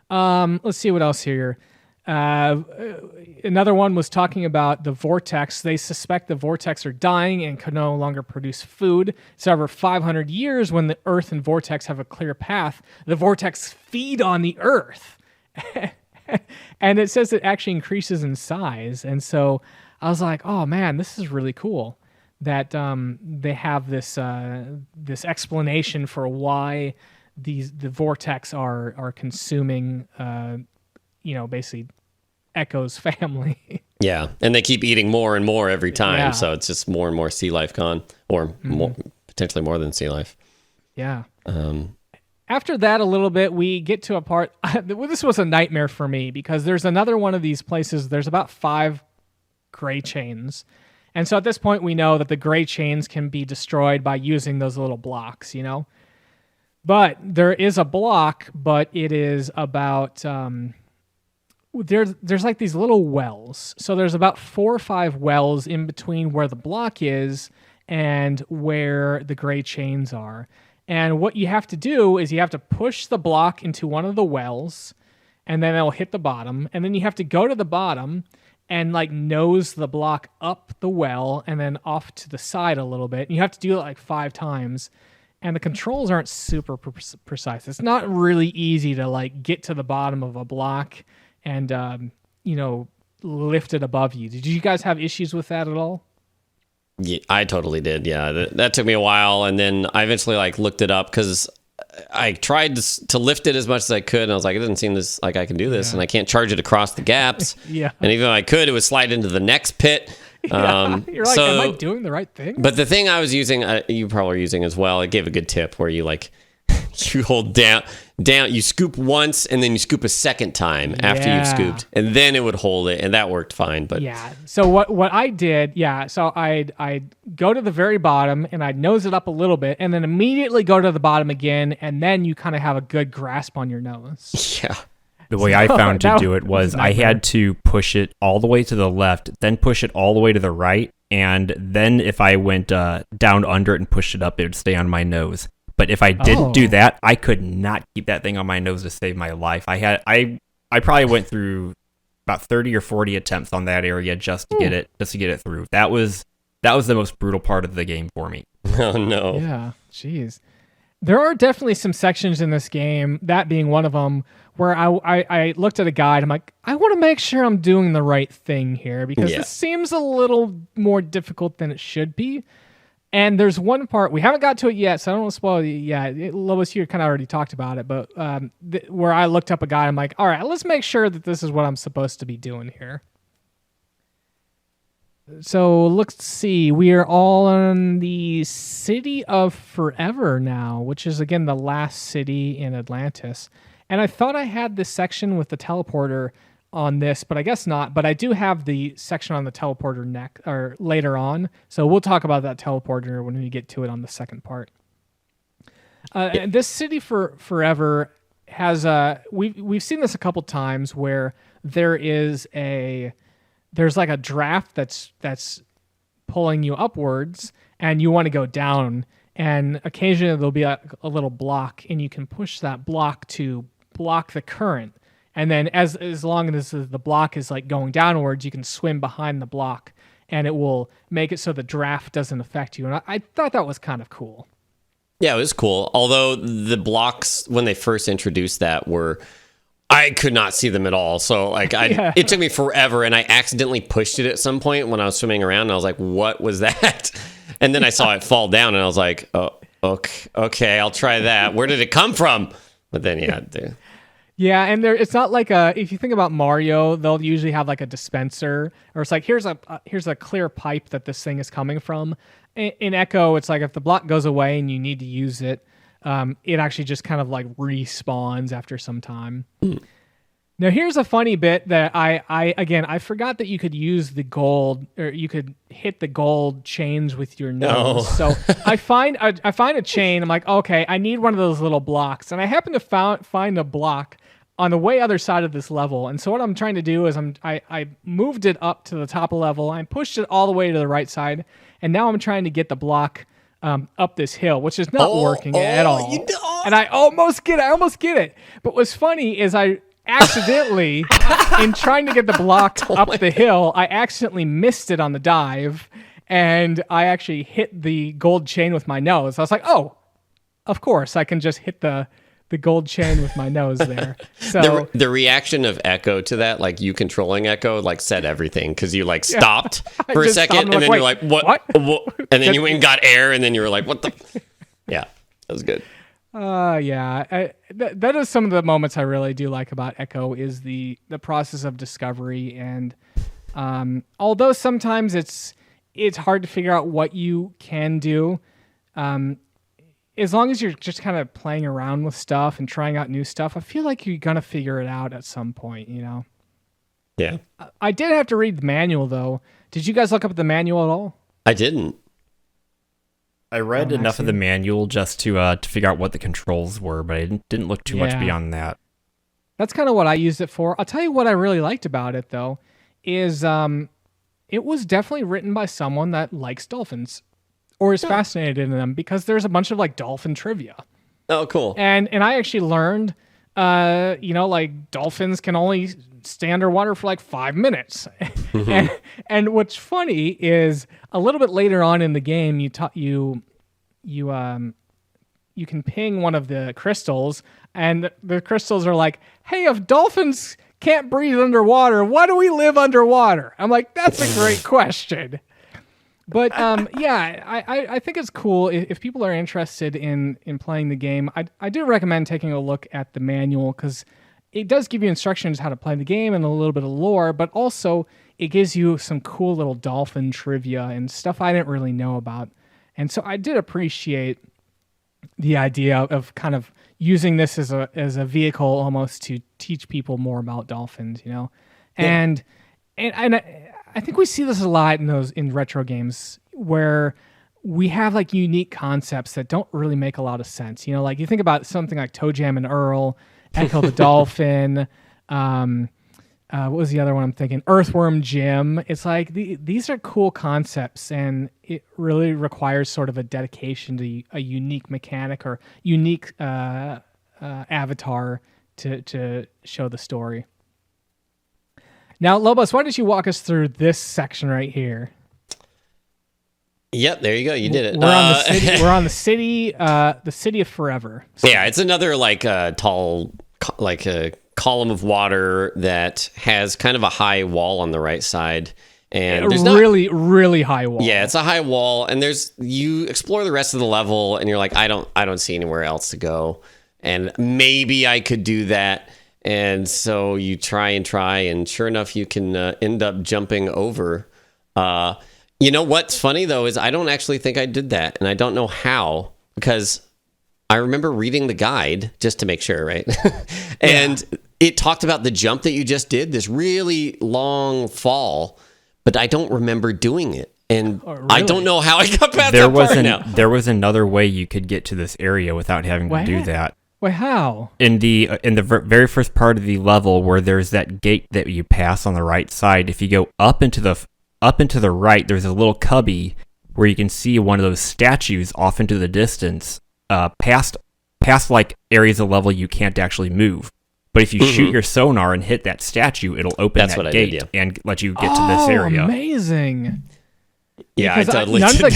Let's see what else here. Another one was talking about the vortex. They suspect the vortex are dying and can no longer produce food. So over 500 years, when the Earth and vortex have a clear path, the vortex feed on the Earth. And it says it actually increases in size. And so I was like, oh man, this is really cool that they have this explanation for why the vortex are consuming basically Ecco's family. Yeah, and they keep eating more and more every time, so it's just more and more sea life gone, or more, potentially more than sea life. Yeah. After that, a little bit, we get to a part. This was a nightmare for me, because there's another one of these places. There's about 5 gray chains, and so at this point, we know that the gray chains can be destroyed by using those little blocks, But there is a block, but it is about there's like these little wells. So there's about 4 or 5 wells in between where the block is and where the gray chains are. And what you have to do is you have to push the block into one of the wells, and then it'll hit the bottom. And then you have to go to the bottom and nose the block up the well and then off to the side a little bit. And you have to do it 5 times. And the controls aren't super precise. It's not really easy to get to the bottom of a block and lift it above you. Did you guys have issues with that at all? Yeah, I totally did. Yeah, that took me a while, and then I eventually looked it up, because I tried to lift it as much as I could, and I was like, it doesn't seem like I can do this, and I can't charge it across the gaps. Yeah. And even though I could, it would slide into the next pit. You're like, am I doing the right thing? But the thing I was using, you probably are using as well, it gave a good tip where you you hold down, you scoop once, and then you scoop a second time after you've scooped, and then it would hold it, and that worked fine. But so what I did, so I'd go to the very bottom, and I'd nose it up a little bit, and then immediately go to the bottom again, and then you kind of have a good grasp on your nose. Yeah. The way I found to do it was I had to push it all the way to the left, then push it all the way to the right, and then if I went down under it and pushed it up, it would stay on my nose. But if I didn't do that, I could not keep that thing on my nose to save my life. I probably went through about 30 or 40 attempts on that area just to get it through. That was the most brutal part of the game for me. Oh no. Yeah, jeez. There are definitely some sections in this game, that being one of them, where I looked at a guide. I'm like, I want to make sure I'm doing the right thing here because this seems a little more difficult than it should be. And there's one part, we haven't got to it yet, so I don't want to spoil it yet. Lobos, you kind of already talked about it, but where I looked up a guide, I'm like, all right, let's make sure that this is what I'm supposed to be doing here. So let's see. We are all in the City of Forever now, which is, again, the last city in Atlantis. And I thought I had this section with the teleporter on this, but I guess not. But I do have the section on the teleporter later on. So we'll talk about that teleporter when we get to it on the second part. And this City for Forever has we've seen this a couple times where there's like a draft that's pulling you upwards and you want to go down, and occasionally there'll be a little block and you can push that block to block the current. And then as long as the block is like going downwards, you can swim behind the block and it will make it so the draft doesn't affect you. And I thought that was kind of cool. Yeah, it was cool. Although the blocks, when they first introduced that, I could not see them at all. So like it took me forever, and I accidentally pushed it at some point when I was swimming around, and I was like, what was that? And then I saw it fall down, and I was like, oh, okay, I'll try that. Where did it come from? But then, Yeah, and it's not like if you think about Mario, they'll usually have like a dispenser, or it's like here's a clear pipe that this thing is coming from. In Ecco, it's like if the block goes away and you need to use it, it actually just kind of like respawns after some time. Now here's a funny bit that I forgot that you could use the gold, or you could hit the gold chains with your nose. So I find a chain. I'm like, okay, I need one of those little blocks, and I happen to find a block on the way other side of this level. And so what I'm trying to do is I moved it up to the top of the level. I pushed it all the way to the right side, and now I'm trying to get the block up this hill, which is not working at all. And I almost get it. But what's funny is I accidentally, in trying to get the block up the hill, I accidentally missed it on the dive, and I actually hit the gold chain with my nose. I was like, oh, of course, I can just hit the gold chain with my nose there. So the reaction of Ecco to that, like you controlling Ecco, like said everything, because you like stopped for a second, and then you're like, what? And then you went and got air, and then you were like, what the? Yeah, that was good. That is some of the moments I really do like about Ecco, is the process of discovery. And although sometimes it's hard to figure out what you can do, as long as you're just kind of playing around with stuff and trying out new stuff, I feel like you're going to figure it out at some point, you know? Yeah. I did have to read the manual, though. Did you guys look up the manual at all? I didn't. I read enough of the manual just to figure out what the controls were, but I didn't look too much beyond that. That's kind of what I used it for. I'll tell you what I really liked about it, though, is it was definitely written by someone that likes dolphins or is fascinated in them, because there's a bunch of like dolphin trivia. Oh, cool. And I actually learned, like dolphins can only stay underwater for like 5 minutes. and what's funny is a little bit later on in the game, you can ping one of the crystals, and the crystals are like, hey, if dolphins can't breathe underwater, why do we live underwater? I'm like, that's a great question. But I think it's cool if people are interested in playing the game. I do recommend taking a look at the manual, because it does give you instructions how to play the game and a little bit of lore, but also it gives you some cool little dolphin trivia and stuff I didn't really know about. And so I did appreciate the idea of kind of using this as a vehicle almost to teach people more about dolphins, you know? Yeah. And I think we see this a lot in retro games where we have like unique concepts that don't really make a lot of sense. You know, like you think about something like Toe Jam and Earl, Ecco the Dolphin, what was the other one I'm thinking? Earthworm Jim. It's like these are cool concepts, and it really requires sort of a dedication to a unique mechanic or unique avatar to show the story. Now, Lobos, why don't you walk us through this section right here? Yep, there you go. You did it. We're on the city. We're on the city of Forever. So. Yeah, it's another tall, like a column of water that has kind of a high wall on the right side, and there's really high wall. Yeah, it's a high wall, and you explore the rest of the level, and you're like, I don't see anywhere else to go, and maybe I could do that. And so you try, and sure enough, you can end up jumping over. You know what's funny, though, is I don't actually think I did that, and I don't know how, because I remember reading the guide just to make sure, right? And it talked about the jump that you just did, this really long fall, but I don't remember doing it. And really? I don't know how I got past that part now. There was another way you could get to this area without having to do that. Wait, how? In the very first part of the level where there's that gate that you pass on the right side, if you go up into the right, there's a little cubby where you can see one of those statues off into the distance, past like areas of level you can't actually move. But if you shoot your sonar and hit that statue, it'll open that gate and let you get to this area. Amazing! Yeah, because I totally none did of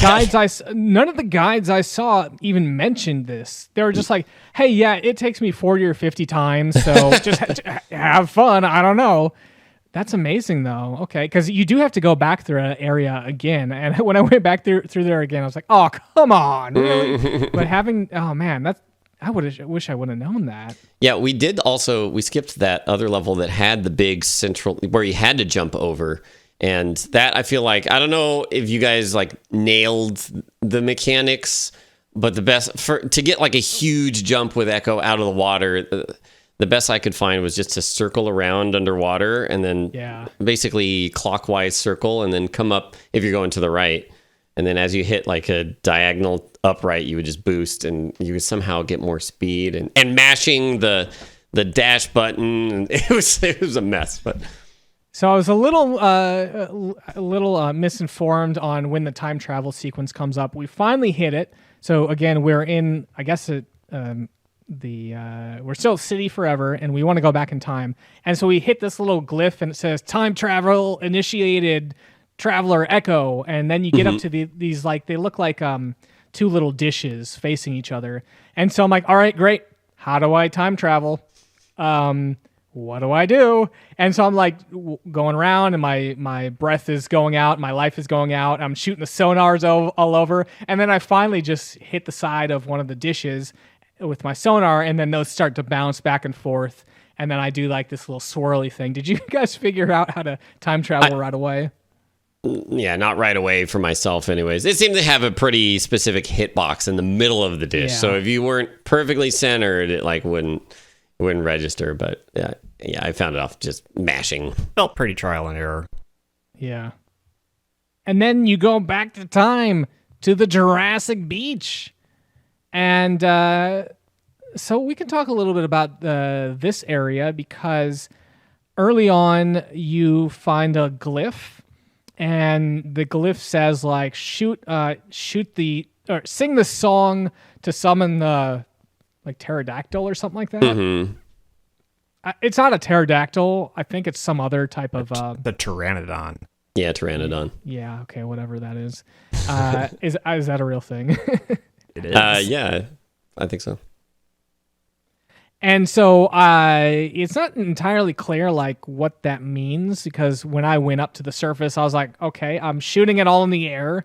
the guides I saw even mentioned this. They were just like, "Hey, yeah, it takes me 40 or 50 times, so just have fun." I don't know. That's amazing, though. Okay, because you do have to go back through an area again. And when I went back through there again, I was like, "Oh, come on, really?" But I wish I would have known that. Yeah, we skipped that other level that had the big central where you had to jump over. And that, I feel like, I don't know if you guys like nailed the mechanics, but the best to get like a huge jump with Ecco out of the water, the best I could find was just to circle around underwater and then basically clockwise circle and then come up if you're going to the right. And then as you hit like a diagonal upright, you would just boost and you would somehow get more speed and mashing the dash button. And it was a mess, but. So I was a little misinformed on when the time travel sequence comes up. We finally hit it. So again, we're in, I guess, we're still City Forever, and we want to go back in time. And so we hit this little glyph, and it says "Time travel initiated, Traveler Ecco." And then you get up to these like they look like two little dishes facing each other. And so I'm like, all right, great. How do I time travel? What do I do? And so I'm like going around and my breath is going out. My life is going out. I'm shooting the sonars all over. And then I finally just hit the side of one of the dishes with my sonar. And then those start to bounce back and forth. And then I do like this little swirly thing. Did you guys figure out how to time travel right away? Yeah, not right away for myself anyways. It seemed to have a pretty specific hitbox in the middle of the dish. Yeah. So if you weren't perfectly centered, it like wouldn't register. But yeah, I found it off just mashing. Felt pretty trial and error. Yeah. And then you go back to time to the Jurassic Beach. And so we can talk a little bit about this area because early on you find a glyph. And the glyph says like sing the song to summon the like pterodactyl or something like that. Mm-hmm. It's not a pterodactyl. I think it's some other type of the pteranodon. Yeah, pteranodon. Yeah, okay, whatever that is. Is that a real thing? It is. Yeah, I think so. And so it's not entirely clear like what that means because when I went up to the surface, I was like, okay, I'm shooting it all in the air.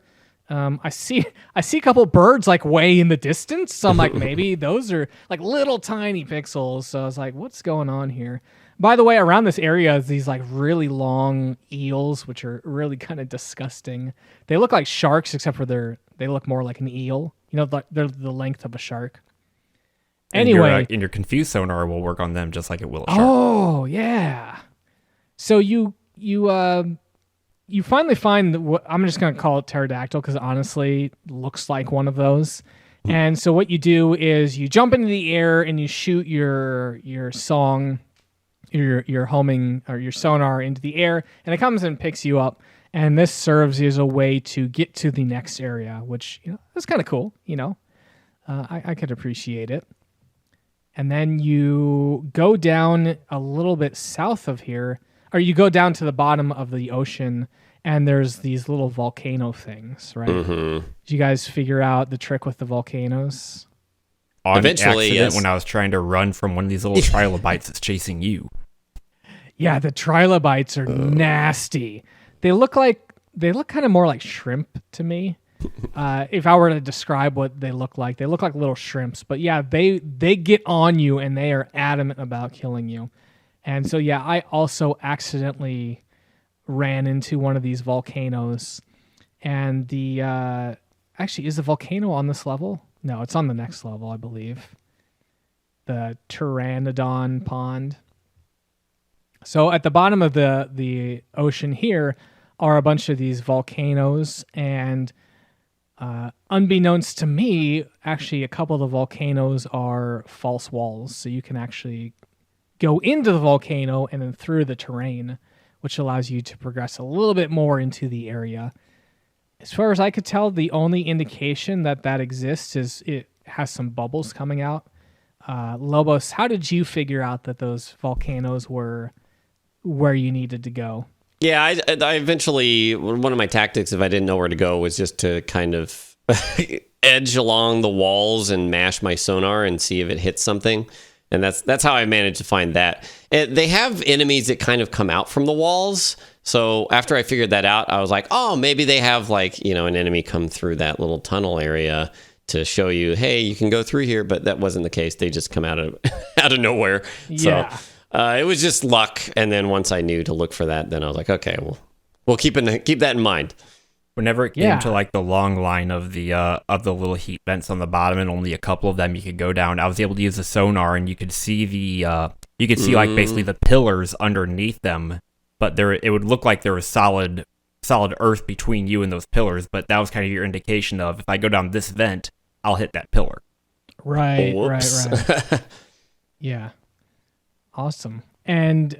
I see a couple birds like way in the distance. So I'm like, maybe those are like little tiny pixels. So I was like, what's going on here? By the way, around this area is these like really long eels, which are really kind of disgusting. They look like sharks, except for they look more like an eel. You know, they're the length of a shark. Anyway, and your confused sonar will work on them just like it will a shark. Oh yeah. So you finally find what I'm just gonna call it pterodactyl because honestly, it looks like one of those. And so what you do is you jump into the air and you shoot your song, your homing or your sonar into the air, and it comes and picks you up. And this serves you as a way to get to the next area, which is kind of cool. I could appreciate it. And then you go down a little bit south of here, or you go down to the bottom of the ocean, and there's these little volcano things, right? Did you guys figure out the trick with the volcanoes? On Eventually, accident, yes. when I was trying to run from one of these little trilobites that's chasing you. Yeah, the trilobites are nasty. They look kind of more like shrimp to me. If I were to describe what they look like little shrimps. But yeah, they get on you and they are adamant about killing you. And so yeah, I also accidentally ran into one of these volcanoes. And the actually, is the volcano on this level? No, it's on the next level, I believe. The Pteranodon Pond. So at the bottom of the ocean here are a bunch of these volcanoes, and unbeknownst to me, actually a couple of the volcanoes are false walls. So you can actually go into the volcano and then through the terrain, which allows you to progress a little bit more into the area. As far as I could tell, the only indication that exists is it has some bubbles coming out. Lobos, how did you figure out that those volcanoes were where you needed to go? Yeah, I eventually, one of my tactics, if I didn't know where to go, was just to kind of edge along the walls and mash my sonar and see if it hits something. And that's how I managed to find that. They have enemies that kind of come out from the walls. So after I figured that out, I was like, oh, maybe they have like, an enemy come through that little tunnel area to show you, hey, you can go through here. But that wasn't the case. They just come out of out of nowhere. Yeah. So it was just luck. And then once I knew to look for that, then I was like, okay, we'll keep that in mind. Whenever it came to like the long line of the little heat vents on the bottom, and only a couple of them you could go down, I was able to use the sonar, and you could see like basically the pillars underneath them, but it would look like there was solid earth between you and those pillars. But that was kind of your indication of, if I go down this vent, I'll hit that pillar. Right, right. Yeah, awesome. And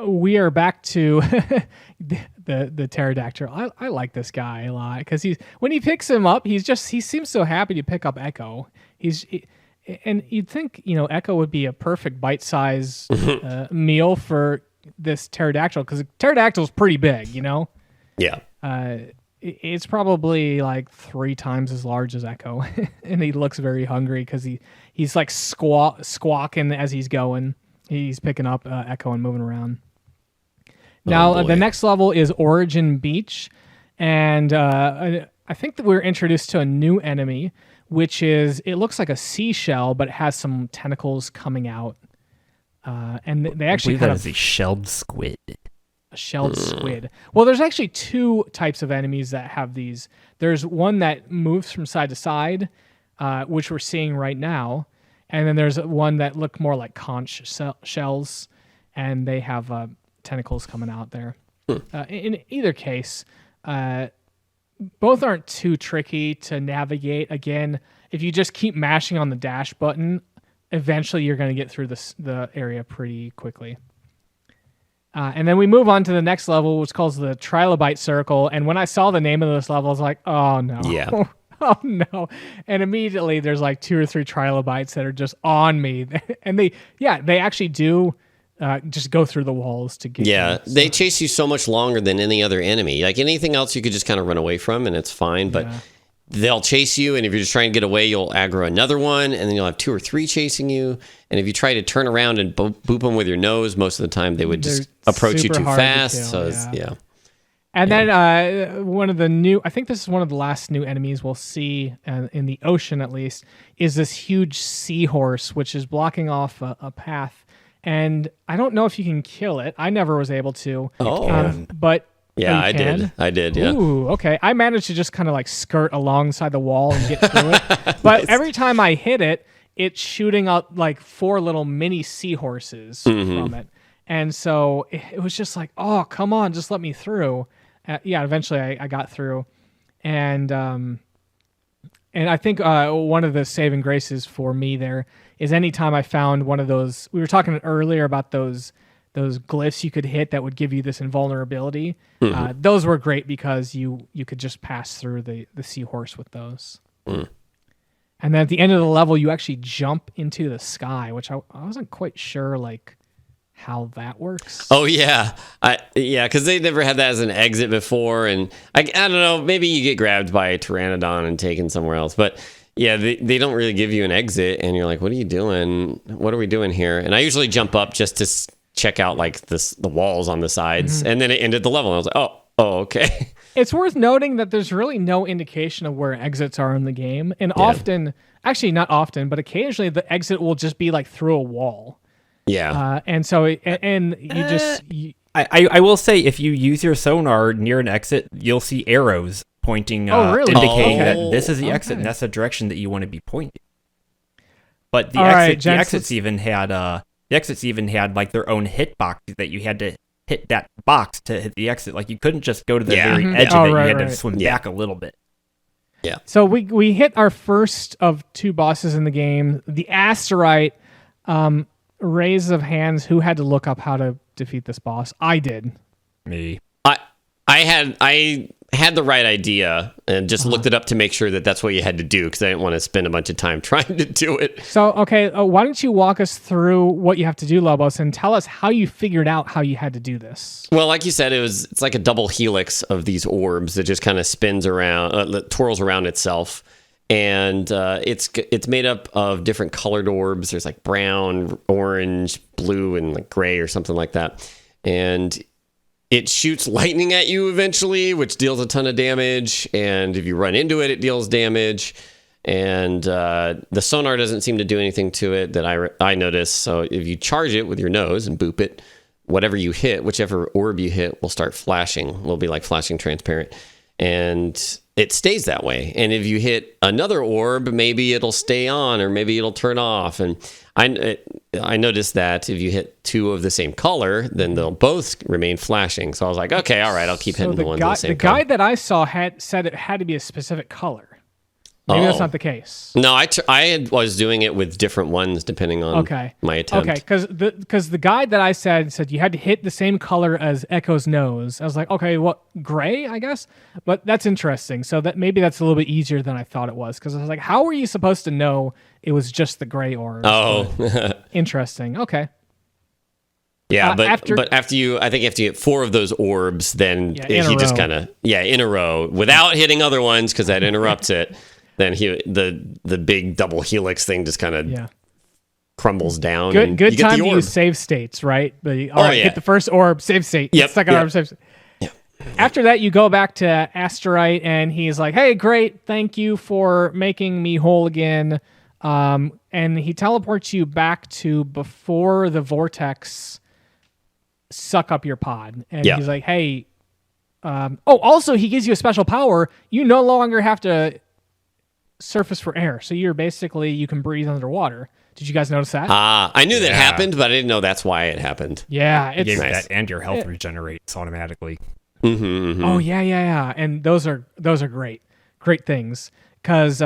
we are back to the pterodactyl. I like this guy a lot because when he picks him up, he seems so happy to pick up Ecco. And you'd think Ecco would be a perfect bite-size meal for this pterodactyl, because pterodactyl is pretty big, Yeah. It's probably like 3 times as large as Ecco, and he looks very hungry because he's like squawking as he's going. He's picking up Ecco and moving around. Now, the next level is Origin Beach, and I think that we're introduced to a new enemy, which is, it looks like a seashell, but it has some tentacles coming out. And they actually that is a shelled squid. A shelled squid. Well, there's actually 2 types of enemies that have these. There's one that moves from side to side, which we're seeing right now. And then there's one that look more like conch shells, and they have tentacles coming out there. In either case, both aren't too tricky to navigate. Again, if you just keep mashing on the dash button, eventually you're going to get through the area pretty quickly. And then we move on to the next level, which is called the Trilobite Circle. And when I saw the name of this level, I was like, oh no. Yeah. Oh no. And immediately there's like 2 or 3 trilobites that are just on me. And they actually do just go through the walls to get Yeah, you, so. They chase you so much longer than any other enemy. Like anything else you could just kind of run away from and it's fine, but they'll chase you, and if you're just trying to get away, you'll aggro another one, and then you'll have 2 or 3 chasing you. And if you try to turn around and boop them with your nose, most of the time they would just approach you too fast. And then one of the new, I think this is one of the last new enemies we'll see in the ocean, at least, is this huge seahorse, which is blocking off a path. And I don't know if you can kill it. I never was able to. But yeah, I did. Yeah. Ooh, okay. I managed to just kind of like skirt alongside the wall and get through it. But every time I hit it, it's shooting out like 4 little mini seahorses from it. And so it was just like, oh, come on, just let me through. Eventually I got through. And I think one of the saving graces for me there is anytime I found one of those, we were talking earlier about those glyphs you could hit that would give you this invulnerability. Those were great because you could just pass through the seahorse with those. And then at the end of the level, you actually jump into the sky, which I wasn't quite sure like how that works? Oh yeah, because they never had that as an exit before, and I don't know, maybe you get grabbed by a pteranodon and taken somewhere else, but yeah, they don't really give you an exit, and you're like, what are you doing? What are we doing here? And I usually jump up just to check out like the walls on the sides, and then it ended the level, and I was like, oh, okay. It's worth noting that there's really no indication of where exits are in the game, and often, actually not often, but occasionally the exit will just be like through a wall. Yeah. And so, and you just... I will say, if you use your sonar near an exit, you'll see arrows pointing, really? indicating that this is the exit and that's the direction that you want to be pointing. But the exits even had like their own hit box that you had to hit that box to hit the exit. Like you couldn't just go to the very edge of it. You had to swim back a little bit. Yeah. So we hit our first of 2 bosses in the game. The Asterite. Raise of hands. Who had to look up how to defeat this boss? I did. Me. I had the right idea and just looked it up to make sure that that's what you had to do, because I didn't want to spend a bunch of time trying to do it. So, okay, why don't you walk us through what you have to do, Lobos, and tell us how you figured out how you had to do this. Well, like you said, it's like a double helix of these orbs that just kind of spins around, twirls around itself. And it's made up of different colored orbs. There's like brown, orange, blue, and like gray or something like that. And it shoots lightning at you eventually, which deals a ton of damage. And if you run into it, it deals damage. And the sonar doesn't seem to do anything to it that I noticed. So if you charge it with your nose and boop it, whatever you hit, whichever orb you hit will start flashing. Will be like flashing transparent. And it stays that way. And if you hit another orb, maybe it'll stay on or maybe it'll turn off. And I noticed that if you hit 2 of the same color, then they'll both remain flashing. So I was like, okay, all right, I'll keep hitting the ones of the same color. The guide that I saw said it had to be a specific color. Maybe that's not the case. No, I was doing it with different ones depending on my attempt. Okay, because the guide that I said you had to hit the same color as Ecco's nose. I was like, okay, what, gray, I guess? But that's interesting. So that maybe that's a little bit easier than I thought it was, because I was like, how were you supposed to know it was just the gray orbs? Oh. Interesting. Okay. Yeah, but after you hit 4 of those orbs, then he just kind of, in a row, without hitting other ones, because that interrupts it. Then the big double helix thing just kind of crumbles down. Good time to use save states, right? Hit the first orb, save state. Second orb, save state. Yep. After that, you go back to Asterite, and he's like, "Hey, great, thank you for making me whole again." And he teleports you back to before the vortex suck up your pod, and he's like, "Hey." Also, he gives you a special power. You no longer have to surface for air, so you can breathe underwater. Did you guys notice that? I knew that happened, but I didn't know that's why it happened. Yeah, it's nice. That, and your health regenerates automatically. Oh yeah, and those are great things, because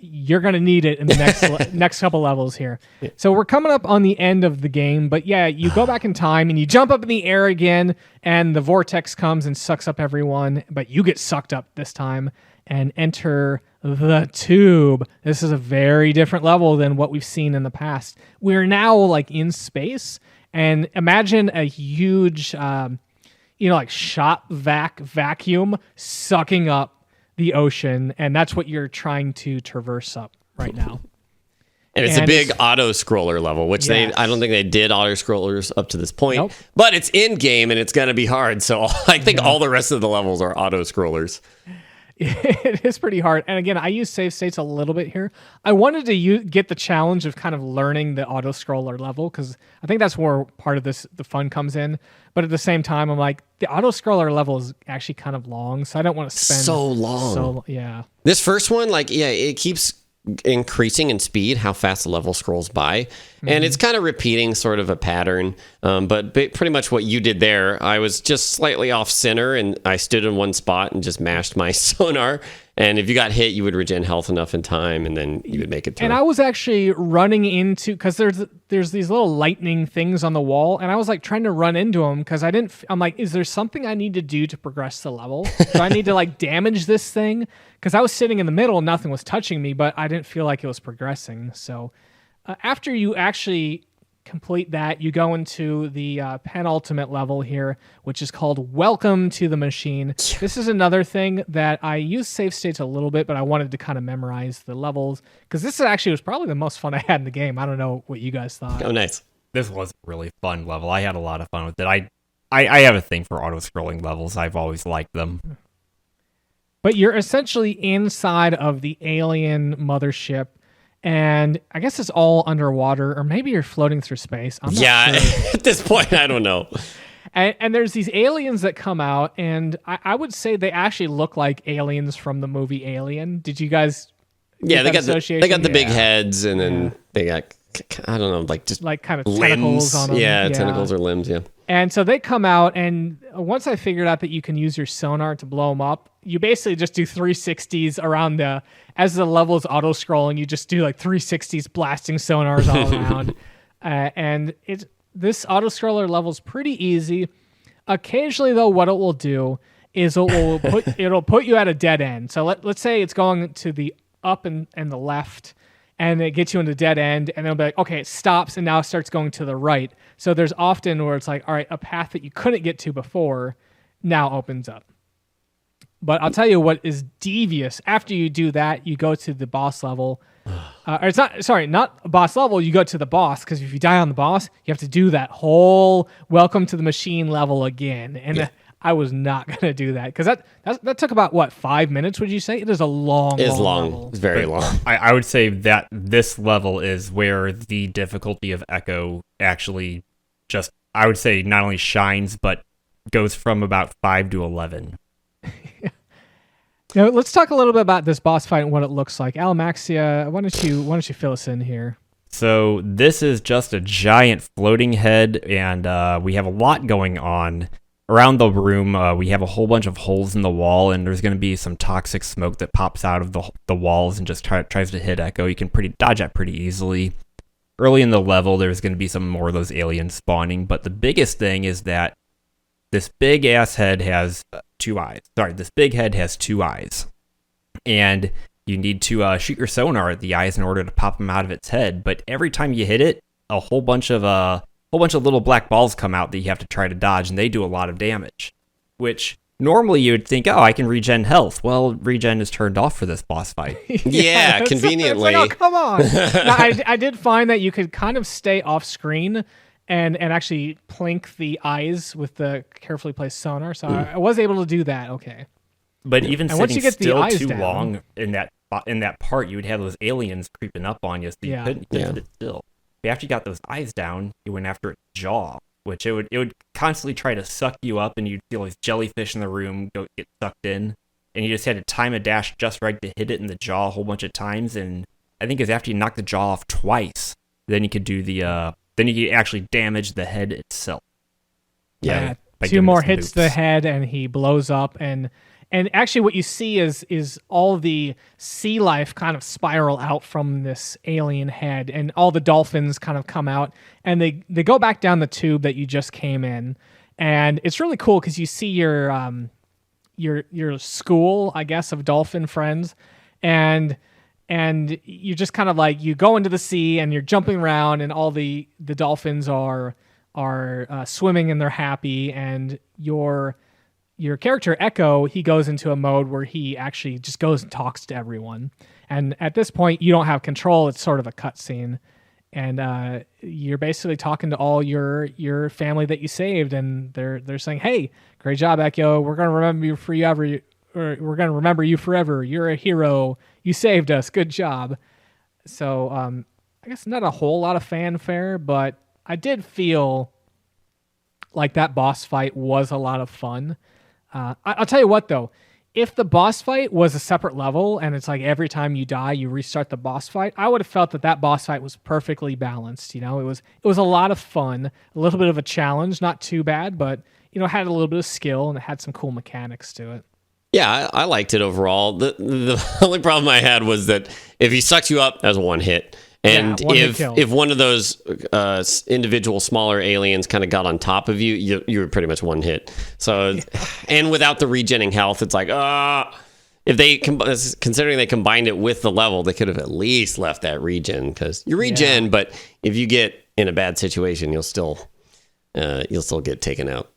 you're gonna need it in the next couple levels here. So we're coming up on the end of the game, but you go back in time and you jump up in the air again, and the vortex comes and sucks up everyone, but you get sucked up this time and enter the tube. This is a very different level than what we've seen in the past. We're now like in space, and imagine a huge, like shop vacuum sucking up the ocean, and that's what you're trying to traverse up right now. And it's a big auto-scroller level, which I don't think they did auto-scrollers up to this point. But it's in-game, and it's going to be hard, so I think all the rest of the levels are auto-scrollers. It is pretty hard. And again, I use save states a little bit here. I wanted to get the challenge of kind of learning the auto-scroller level, because I think that's where part of the fun comes in. But at the same time, I'm like, the auto-scroller level is actually kind of long, so I don't want to spend so long. This first one, it keeps increasing in speed, how fast the level scrolls by, and it's kind of repeating sort of a pattern, but pretty much what you did there, I was just slightly off center, and I stood in one spot and just mashed my sonar, and if you got hit, you would regen health enough in time, and then you would make it through. And I was actually running into, because there's these little lightning things on the wall, and I was like trying to run into them, because I'm like, is there something I need to do to progress the level? Do I need to like damage this thing? Because I was sitting in the middle and nothing was touching me, but I didn't feel like it was progressing. So after you actually complete that, you go into the penultimate level here, which is called Welcome to the Machine. This is another thing that I use save states a little bit, but I wanted to kind of memorize the levels because this actually was probably the most fun I had in the game. I don't know what you guys thought. Oh, nice. This was a really fun level. I had a lot of fun with it. I have a thing for auto-scrolling levels. I've always liked them. But you're essentially inside of the alien mothership, and I guess it's all underwater, or maybe you're floating through space. I'm not sure. At this point, I don't know. And there's these aliens that come out, and I would say they actually look like aliens from the movie Alien. Did you guys? Yeah, they got the big heads, and then they got, I don't know, like just like kind of limbs. Tentacles on them. Yeah, tentacles or limbs. Yeah. And so they come out, and once I figured out that you can use your sonar to blow them up, you basically just do 360s around as the level is auto-scrolling, you just do like 360s blasting sonars all around. And this auto-scroller level is pretty easy. Occasionally, though, what it will do is it'll put you at a dead end. So let's say it's going to the up and the left, and it gets you into dead end, and it'll be like, okay, it stops, and now it starts going to the right. So there's often where it's like, all right, a path that you couldn't get to before now opens up. But I'll tell you what is devious. After you do that, you go to the boss level. Or it's not boss level. You go to the boss, because if you die on the boss, you have to do that whole Welcome to the Machine level again. And I was not going to do that, because that took about, 5 minutes, would you say? It is a long level. It's very long. I would say that this level is where the difficulty of Ecco actually just, I would say, not only shines, but goes from about 5 to 11. Now, let's talk a little bit about this boss fight and what it looks like. Alamaxia, why don't you fill us in here? So this is just a giant floating head, and we have a lot going on. Around the room, we have a whole bunch of holes in the wall, and there's going to be some toxic smoke that pops out of the walls and just tries to hit Ecco. You can dodge that pretty easily. Early in the level, there's going to be some more of those aliens spawning, but the biggest thing is that this big-ass head has 2 eyes. Sorry, this big head has 2 eyes. And you need to shoot your sonar at the eyes in order to pop them out of its head. But every time you hit it, a whole bunch of little black balls come out that you have to try to dodge, and they do a lot of damage. Which normally you would think, oh, I can regen health. Well, regen is turned off for this boss fight. Yeah, conveniently. It's like, oh, come on. Now, I did find that you could kind of stay off screen and actually plink the eyes with the carefully placed sonar. So I was able to do that. Okay. But even sitting still too long in that part, you would have those aliens creeping up on you, so you couldn't sit still. But after you got those eyes down, you went after its jaw, which it would constantly try to suck you up, and you'd feel these jellyfish in the room get sucked in, and you just had to time a dash just right to hit it in the jaw a whole bunch of times. And I think it's after you knock the jaw off twice, then you could do then you can actually damage the head itself. Yeah, 2 more hits to the head, and he blows up. And actually, what you see is all the sea life kind of spiral out from this alien head, and all the dolphins kind of come out, and they go back down the tube that you just came in. And it's really cool because you see your school, I guess, of dolphin friends, and you just kind of like, you go into the sea and you're jumping around, and all the dolphins are swimming and they're happy, and your character Ecco, he goes into a mode where he actually just goes and talks to everyone. And at this point, you don't have control. It's sort of a cutscene, and you're basically talking to all your family that you saved, and they're saying, "Hey, great job, Ecco. We're gonna remember you forever. We're gonna remember you forever. You're a hero. You saved us. Good job." So I guess not a whole lot of fanfare, but I did feel like that boss fight was a lot of fun. I'll tell you what, though. If the boss fight was a separate level and it's like every time you die, you restart the boss fight, I would have felt that boss fight was perfectly balanced. You know, it was a lot of fun, a little bit of a challenge, not too bad, but, you know, had a little bit of skill and it had some cool mechanics to it. Yeah, I liked it overall. The only problem I had was that if he sucked you up, that was 1 hit. And if one of those individual smaller aliens kind of got on top of you, you were pretty much 1 hit. So, and without the regenning health, it's like, if they considering they combined it with the level, they could have at least left that regen, because you regen, but if you get in a bad situation, you'll still get taken out.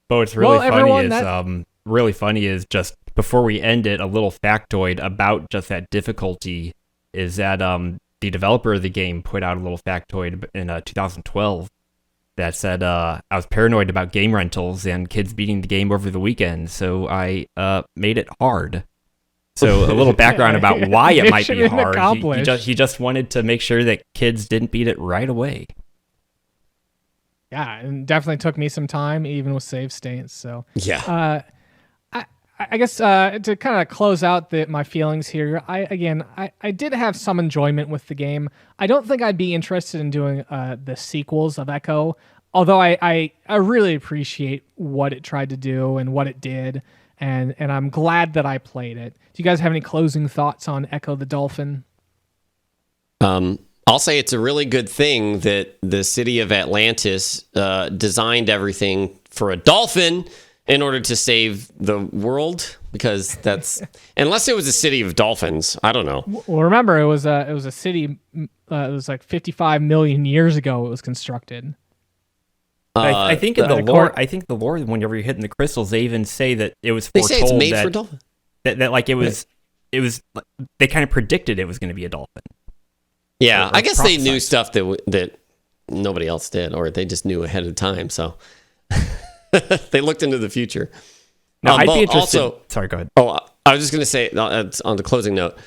But what's really funny is just before we end it, a little factoid about just that difficulty is that the developer of the game put out a little factoid in 2012 that said I was paranoid about game rentals and kids beating the game over the weekend, so I made it hard. So a little background about why it might be hard. He just wanted to make sure that kids didn't beat it right away. Yeah, and definitely took me some time, even with save states. So yeah, I guess to kind of close out my feelings here, I did have some enjoyment with the game. I don't think I'd be interested in doing the sequels of Ecco, although I really appreciate what it tried to do and what it did, and I'm glad that I played it. Do you guys have any closing thoughts on Ecco the Dolphin? I'll say it's a really good thing that the city of Atlantis designed everything for a dolphin in order to save the world, because that's unless it was a city of dolphins, I don't know. Well, remember it was a city. It was like 55 million years ago. It was constructed. I think in the lore, whenever you're hitting the crystals, they even say that it was foretold it's made for dolphins. That like it was they kind of predicted it was going to be a dolphin. Yeah, I guess they knew stuff that nobody else did, or they just knew ahead of time. So they looked into the future. Now, I'd be interested. Also, sorry, go ahead. Oh, I was just going to say on the closing note,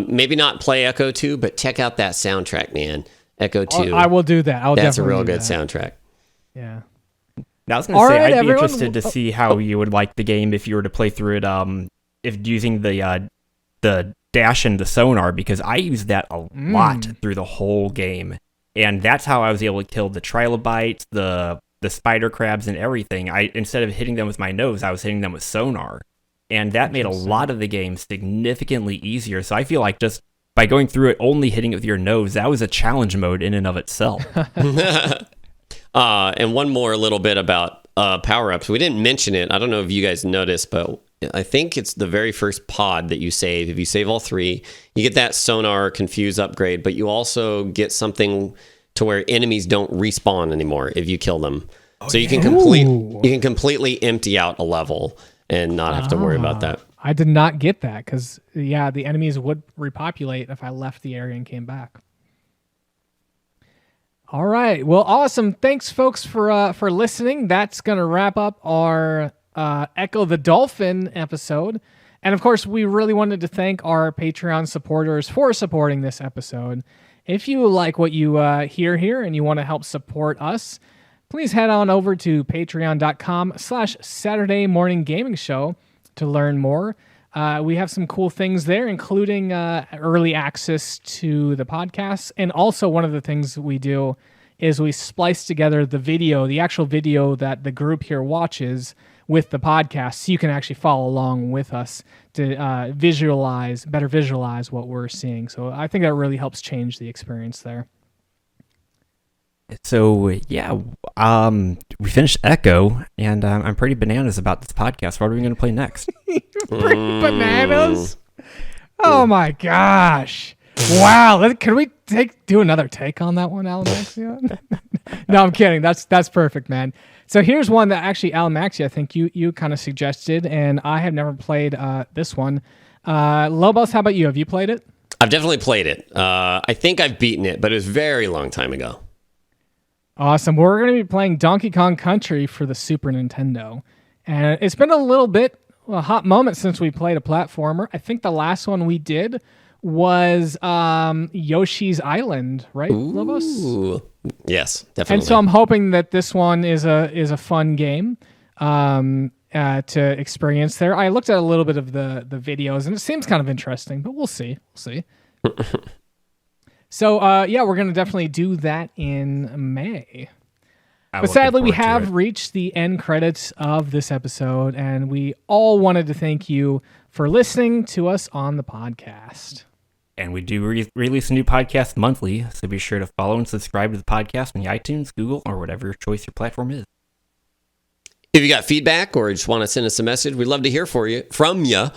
maybe not play Ecco 2, but check out that soundtrack, man. Ecco 2. I will do that. That's a real good soundtrack. Yeah. Now, I was going to say, I'd be interested to see how you would like the game if you were to play through it. If using the dash and the sonar, because I used that a lot through the whole game, and that's how I was able to kill the trilobites, the spider crabs, and everything. Instead of hitting them with my nose, I was hitting them with sonar, and that made a lot of the game significantly easier. So I feel like just by going through it only hitting it with your nose, that was a challenge mode in and of itself. And one more little bit about power-ups. We didn't mention it. I don't know if you guys noticed, but I think it's the very first pod that you save. If you save all three, you get that sonar confuse upgrade, but you also get something to where enemies don't respawn anymore if you kill them. So you can completely empty out a level and not have to worry about that. I did not get that because the enemies would repopulate if I left the area and came back. All right. Well, awesome. Thanks, folks, for listening. That's gonna wrap up our Ecco the Dolphin episode. And of course, we really wanted to thank our Patreon supporters for supporting this episode. If you like what you hear here and you want to help support us, please head on over to patreon.com/Saturday Morning Gaming Show to learn more. We have some cool things there, including early access to the podcast. And also one of the things we do is we splice together the actual video that the group here watches with the podcast, so you can actually follow along with us to better visualize what we're seeing. So I think that really helps change the experience there. So yeah, we finished Ecco, and I'm pretty bananas about this podcast. What are we going to play next? Pretty bananas? Oh my gosh! Wow, can we do another take on that one, Alamaxia? No, I'm kidding. That's perfect, man. So here's one that actually Alamaxia, I think you kind of suggested, and I have never played this one. Lobos, how about you? Have you played it? I've definitely played it. I think I've beaten it, but it was a very long time ago. Awesome. We're going to be playing Donkey Kong Country for the Super Nintendo. And it's been a hot moment since we played a platformer. I think the last one we did was Yoshi's Island, right, Lobos? Yes, definitely. And so I'm hoping that this one is a fun game to experience there. I looked at a little bit of the videos, and it seems kind of interesting, but we'll see. So, we're going to definitely do that in May. But sadly, we have reached the end credits of this episode, and we all wanted to thank you for listening to us on the podcast. And we do release a new podcast monthly, so be sure to follow and subscribe to the podcast on the iTunes, Google, or whatever your choice your platform is. If you got feedback or just want to send us a message, we'd love to hear from you.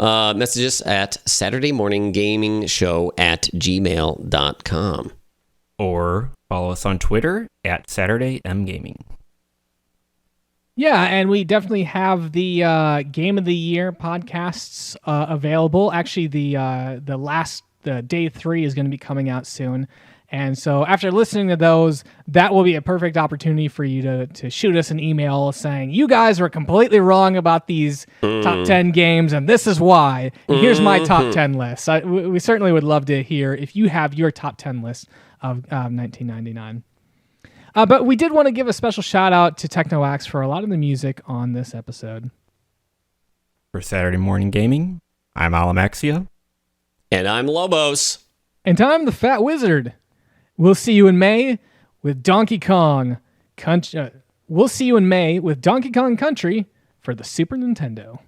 Messages at SaturdayMorningGamingShow@gmail.com. Or Follow us on Twitter at SaturdayMGaming. Yeah, and we definitely have the Game of the Year podcasts available. Actually, the day 3 is going to be coming out soon. And so after listening to those, that will be a perfect opportunity for you to shoot us an email saying, you guys were completely wrong about these top 10 games, and this is why. And here's my top 10 list. We certainly would love to hear if you have your top 10 list of 1999. But we did want to give a special shout out to TechnoAxe for a lot of the music on this episode. For Saturday Morning Gaming, I'm Alamaxia. And I'm Lobos. And I'm the Fat Wizard. We'll see you in May with Donkey Kong Country. We'll see you in May with Donkey Kong Country for the Super Nintendo.